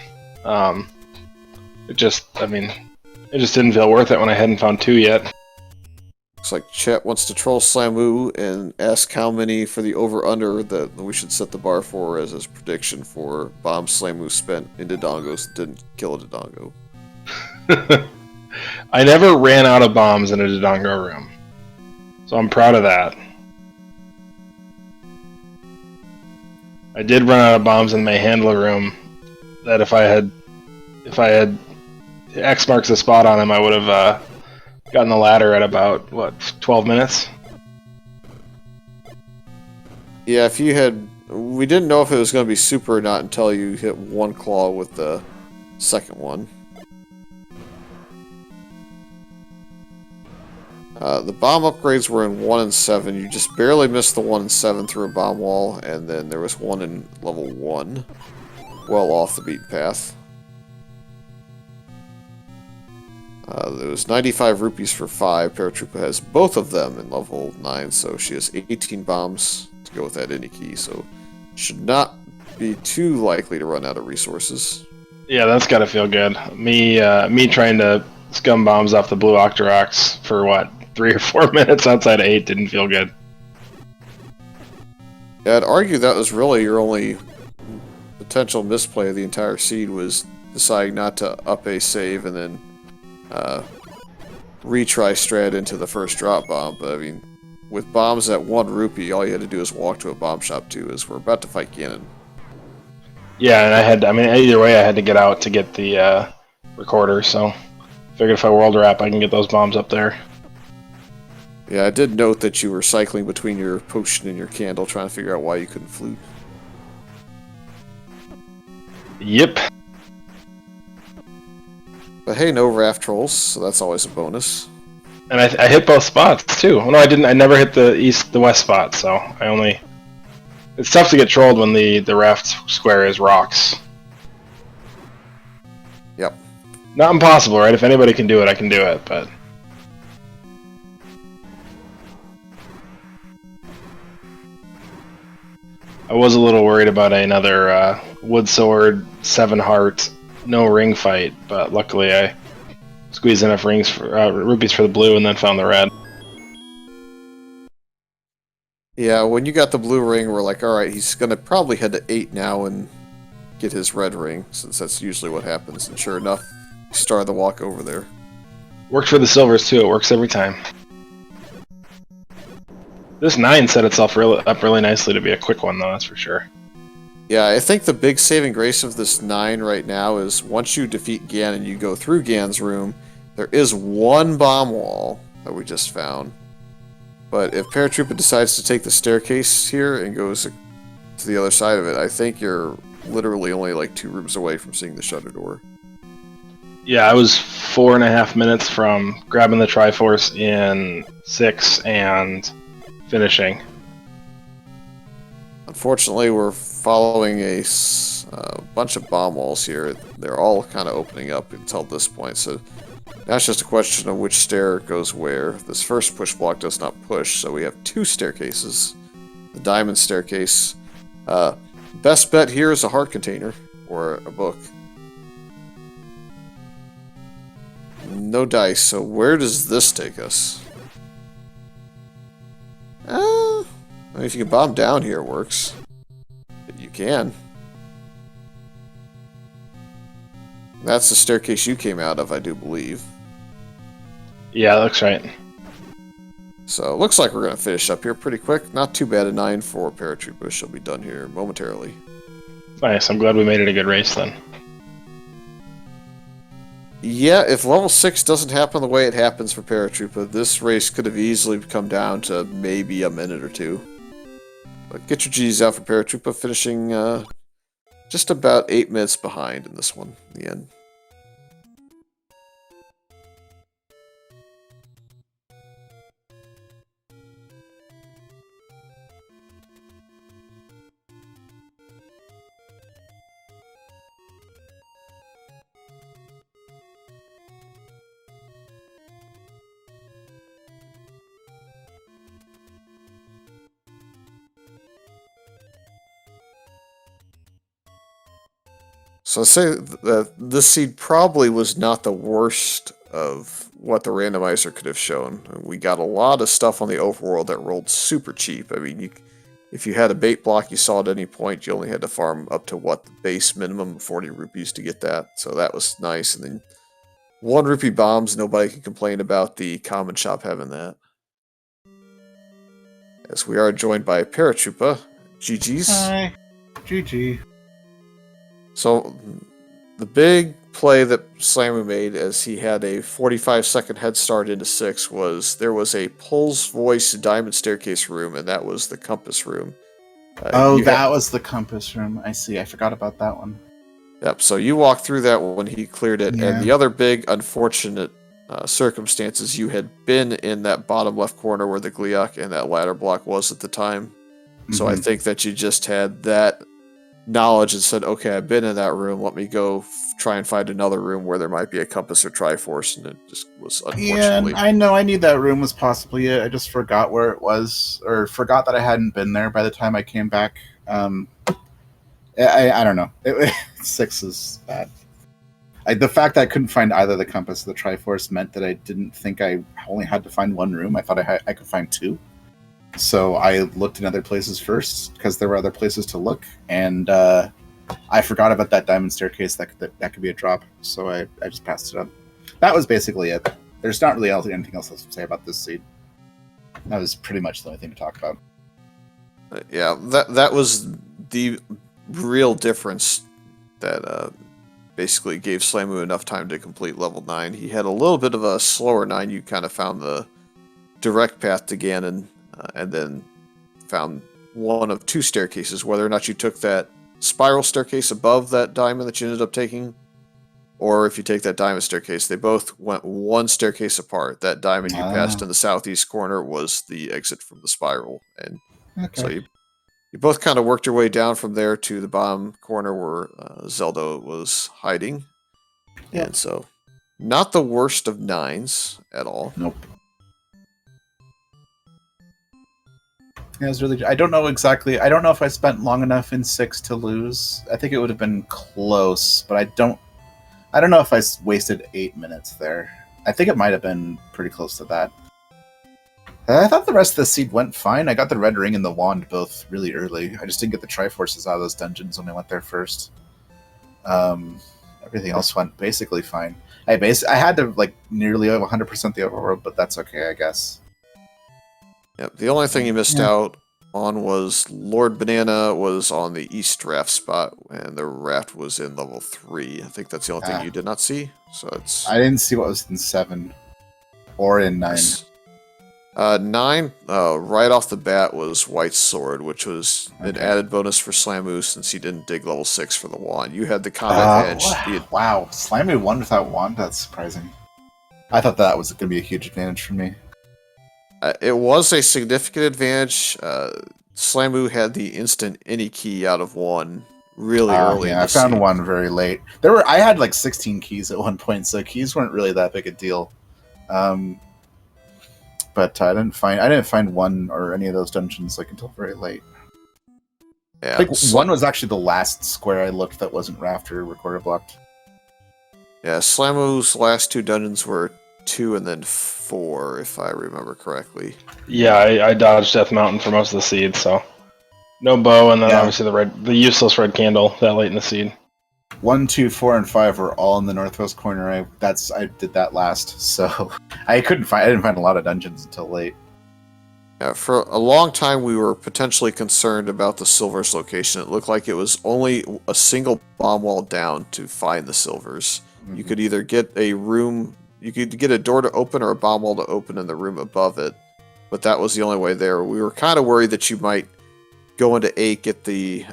it just didn't feel worth it when I hadn't found 2 yet. Looks like chat wants to troll Slamu and ask how many for the over-under that we should set the bar for as his prediction for bombs Slamu spent in Dodongos that didn't kill a Dodongo. I never ran out of bombs in a Dodongo room, so I'm proud of that. I did run out of bombs in my handler room that if I had X marks the spot on him, I would have gotten the ladder at about, what, 12 minutes? Yeah, if you had... We didn't know if it was going to be super or not until you hit 1 claw with the second one. The bomb upgrades were in 1 and 7. You just barely missed the 1 and 7 through a bomb wall, and then there was 1 in level 1. Well off the beaten path. There was 95 rupees for 5. Paratroopa has both of them in level 9, so she has 18 bombs to go with that any key, so should not be too likely to run out of resources. Yeah, that's gotta feel good. Me trying to scum bombs off the blue Octoroks for what, 3 or 4 minutes outside of 8 didn't feel good. Yeah, I'd argue that was really your only potential misplay of the entire seed, was deciding not to up a save and then retry strat into the first drop bomb. But I mean, with bombs at 1 rupee, all you had to do is walk to a bomb shop too, as we're about to fight Ganon. Yeah, and either way I had to get out to get the recorder, so figured if I world wrap I can get those bombs up there. Yeah, I did note that you were cycling between your potion and your candle, trying to figure out why you couldn't flute. Yep. But hey, no raft trolls, so that's always a bonus. And I hit both spots too. Oh, no, I didn't. I never hit the west spot, so I only... It's tough to get trolled when the raft square is rocks. Yep. Not impossible, right? If anybody can do it, I can do it, but... I was a little worried about another wood sword, 7 heart, no ring fight, but luckily I squeezed enough rupees for the blue and then found the red. Yeah, when you got the blue ring, we're like, alright, he's gonna probably head to 8 now and get his red ring, since that's usually what happens, and sure enough, he started the walk over there. Worked for the silvers too, it works every time. This 9 set itself up really nicely to be a quick one though, that's for sure. Yeah, I think the big saving grace of this 9 right now is once you defeat Gan and you go through Gan's room, there is 1 bomb wall that we just found. But if Paratroopa decides to take the staircase here and goes to the other side of it, I think you're literally only like 2 rooms away from seeing the shutter door. Yeah, I was 4.5 minutes from grabbing the Triforce in 6 and finishing. Unfortunately, we're following a bunch of bomb walls here. They're all kind of opening up until this point, so Now it's just a question of which stair goes where. This first push block does not push, so we have 2 staircases. The diamond staircase. Best bet here is a heart container or a book. No dice, so where does this take us? I mean, if you can bomb down here, it works. You can. That's the staircase you came out of, I do believe. Yeah, that looks right. So it looks like we're going to finish up here pretty quick. Not too bad, a 9 for Paratroopa. She'll be done here momentarily. Nice, I'm glad we made it a good race then. Yeah, if level 6 doesn't happen the way it happens for Paratroopa, this race could have easily come down to maybe a minute or 2. But get your G's out for Paratroopa, finishing just about 8 minutes behind in this one, in the end. So I'd say that this seed probably was not the worst of what the randomizer could have shown. We got a lot of stuff on the overworld that rolled super cheap. I mean, if you had a bait block you saw at any point, you only had to farm up to what, the base minimum of 40 rupees to get that. So that was nice. And then 1 rupee bombs, nobody can complain about the common shop having that. As we are joined by Paratroopa. GG's. Hi. GG. So, the big play that Slamu made as he had a 45-second head start into 6 was there was a Pulse Voice Diamond Staircase room, and that was the compass room. That was the compass room. I see. I forgot about that one. Yep, so you walked through that when he cleared it, Yeah. and the other big unfortunate circumstances, you had been in that bottom left corner where the Gliok and that ladder block was at the time. So I think that you just had that knowledge and said, okay, I've been in that room, let me go try and find another room where there might be a compass or Triforce, and it just was unfortunately... Yeah, I know I knew that room was possibly it. I just forgot where it was, or forgot that I hadn't been there by the time I came back. I don't know. 6 is bad. The fact that I couldn't find either the compass or the Triforce meant that I didn't think I only had to find 1 room. I thought I could find 2. So I looked in other places first because there were other places to look, and I forgot about that diamond staircase. That could be a drop, so I just passed it up. That was basically it. There's not really anything else to say about this seed. That was pretty much the only thing to talk about. Yeah, that was the real difference that basically gave Slamu enough time to complete level 9. He had a little bit of a slower 9. You kind of found the direct path to Ganon, and then found one of 2 staircases. Whether or not you took that spiral staircase above that diamond that you ended up taking, or if you take that diamond staircase, they both went 1 staircase apart. That diamond you passed in the southeast corner was the exit from the spiral, and so you both kind of worked your way down from there to the bottom corner where Zelda was hiding. Yep. And so, not the worst of 9s at all. Nope. Yeah, it was really. I don't know exactly. I don't know if I spent long enough in 6 to lose. I think it would have been close, but I don't know if I wasted 8 minutes there. I think it might have been pretty close to that. I thought the rest of the seed went fine. I got the red ring and the wand both really early. I just didn't get the Triforces out of those dungeons when I went there first. Everything else went basically fine. I had to nearly 100% the overworld, but that's okay, I guess. Yep, the only thing you missed out on was Lord Banana was on the east raft spot, and the raft was in level 3. I think that's the only thing you did not see. So it's... I didn't see what was in 7 or in 9. 9, right off the bat was White Sword, which was an added bonus for Slamu since he didn't dig level 6 for the wand. You had the combat edge. Wow, Slamu won without wand? That's surprising. I thought that was going to be a huge advantage for me. It was a significant advantage. Slamu had the instant any key out of 1 really early. Yeah, in I the found seed. one very late. I had like 16 keys at one point, so keys weren't really that big a deal. But I didn't find one or any of those dungeons like until very late. Yeah, I think one was actually the last square I looked that wasn't rafter recorder blocked. Yeah, Slamu's last 2 dungeons were 2 and then 4, if I remember correctly. Yeah, I dodged Death Mountain for most of the seed, so no bow, and then Yeah. obviously the useless red candle that late in the seed. 1, 2, 4, and 5 were all in the northwest corner. I did that last, so I didn't find a lot of dungeons until late. Yeah, for a long time, we were potentially concerned about the silvers location. It looked like it was only a single bomb wall down to find the silvers. You could either get a room, you could get a door to open or a bomb wall to open in the room above it, but that was the only way there. We were kind of worried that you might go into 8, get the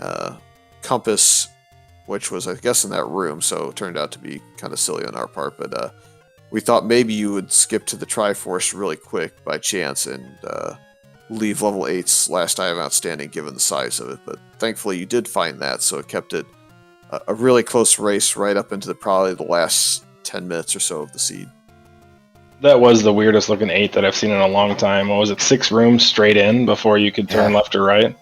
compass, which was, I guess, in that room, so it turned out to be kind of silly on our part, but we thought maybe you would skip to the Triforce really quick by chance and leave level 8's last item outstanding given the size of it, but thankfully you did find that, so it kept it a really close race right up into probably the last 10 minutes or so of the seed. That was the weirdest looking 8 that I've seen in a long time. What was it, 6 rooms straight in before you could turn left or right?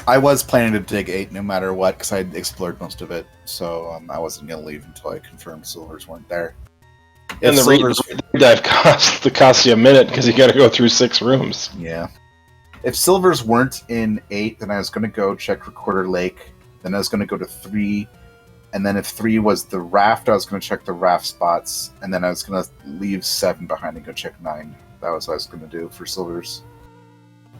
I was planning to dig 8 no matter what because I'd explored most of it, so I wasn't going to leave until I confirmed silvers weren't there. And the dive costs you a minute because you got to go through 6 rooms. Yeah. If silvers weren't in 8, then I was going to go check Recorder Lake. Then I was going to go to 3. And then if 3 was the raft, I was going to check the raft spots. And then I was going to leave 7 behind and go check 9. That was what I was going to do for silvers.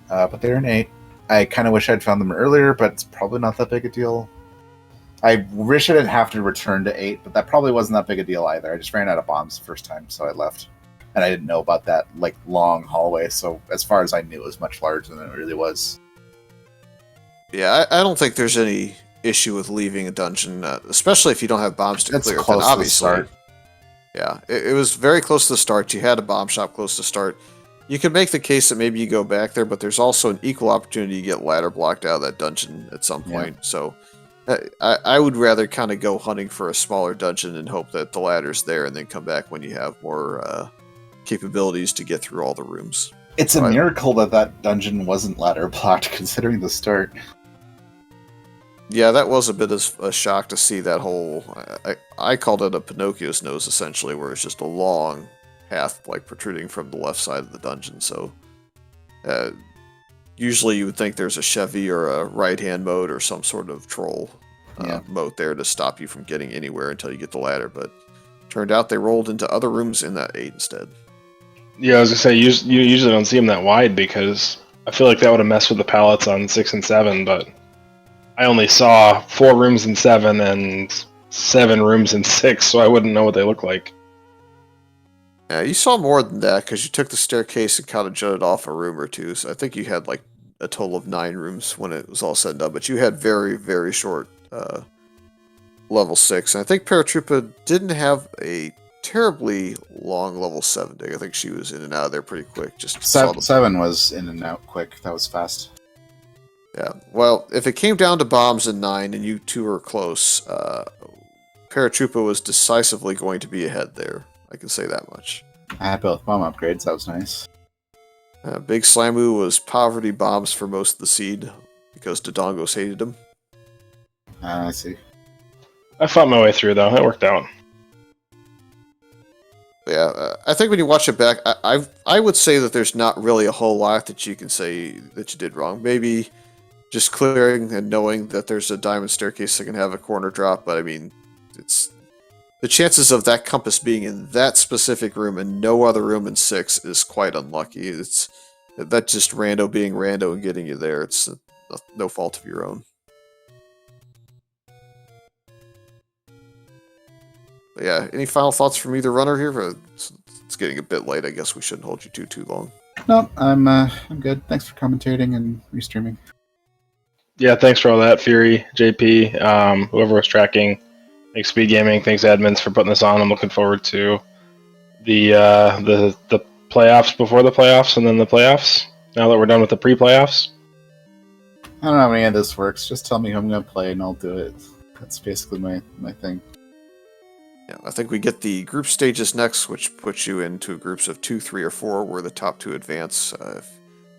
But they're in 8. I kind of wish I'd found them earlier, but it's probably not that big a deal. I wish I didn't have to return to 8, but that probably wasn't that big a deal either. I just ran out of bombs the first time, so I left. And I didn't know about that like long hallway, so as far as I knew, it was much larger than it really was. Yeah, I don't think there's any issue with leaving a dungeon, especially if you don't have bombs to It's clear. close Then to the obviously, start. yeah, it was very close to the start. You had a bomb shop close to start. You could make the case that maybe you go back there, but there's also an equal opportunity to get ladder blocked out of that dungeon at some point. Yeah. So I would rather kind of go hunting for a smaller dungeon and hope that the ladder's there and then come back when you have more capabilities to get through all the rooms. It's a miracle that dungeon wasn't ladder blocked considering the start. Yeah, that was a bit of a shock to see that whole... I called it a Pinocchio's nose, essentially, where it's just a long path like protruding from the left side of the dungeon. So usually you would think there's a Chevy or a right-hand mode or some sort of troll mode there to stop you from getting anywhere until you get the ladder, but turned out they rolled into other rooms in that 8 instead. Yeah, I was going to say, you usually don't see them that wide because I feel like that would have messed with the pallets on 6 and 7, but I only saw 4 rooms in 7 and 7 rooms in 6, so I wouldn't know what they look like. Yeah, you saw more than that because you took the staircase and kind of jutted off a room or two. So I think you had like a total of 9 rooms when it was all said and done. But you had very, very short level 6. And I think Paratroopa didn't have a terribly long level 7 dig. I think she was in and out of there pretty quick. Just 7 was in and out quick. That was fast. Yeah. Well, if it came down to bombs in 9 and you two were close, Paratroopa was decisively going to be ahead there. I can say that much. I had both bomb upgrades. That was nice. Big Slamu was poverty bombs for most of the seed because Dodongos hated him. I see. I fought my way through, though. It worked out. Yeah, I think when you watch it back, I would say that there's not really a whole lot that you can say that you did wrong. Maybe just clearing and knowing that there's a diamond staircase that can have a corner drop, but I mean, it's... The chances of that compass being in that specific room and no other room in 6 is quite unlucky. It's that just rando being rando and getting you there. It's no fault of your own. But yeah, any final thoughts from either runner here? It's getting a bit late. I guess we shouldn't hold you too long. No, I'm good. Thanks for commentating and restreaming. Yeah, thanks for all that, Fury, JP, whoever was tracking. Thanks SpeedGaming, thanks admins for putting this on. I'm looking forward to the playoffs before the playoffs and then the playoffs, now that we're done with the pre-playoffs. I don't know how any of this works. Just tell me who I'm going to play and I'll do it. That's basically my thing. Yeah, I think we get the group stages next, which puts you into groups of 2, 3, or 4, where the top 2 advance. I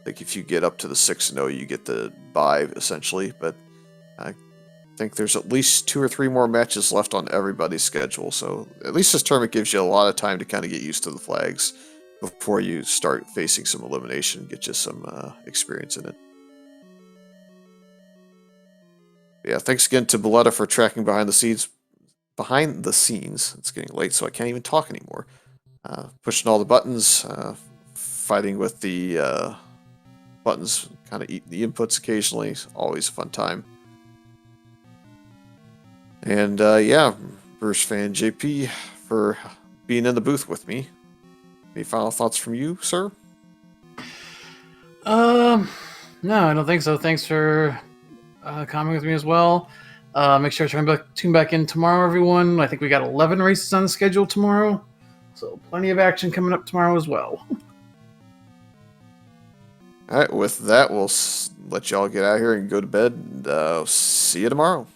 think if you get up to the 6-0, you get the bye, essentially. But I think there's at least 2 or 3 more matches left on everybody's schedule. So at least this tournament gives you a lot of time to kind of get used to the flags before you start facing some elimination, get you some experience in it. Yeah, thanks again to Belletta for tracking behind the scenes. It's getting late, so I can't even talk anymore. Pushing all the buttons, fighting with the buttons, kind of eating the inputs occasionally. Always a fun time. And yeah, Bruce fan JP for being in the booth with me. Any final thoughts from you, sir? No, I don't think so. Thanks for commenting with me as well. Make sure to tune back in tomorrow, everyone. I think we got 11 races on the schedule tomorrow, so plenty of action coming up tomorrow as well. All right, with that, we'll let y'all get out here and go to bed, and see you tomorrow.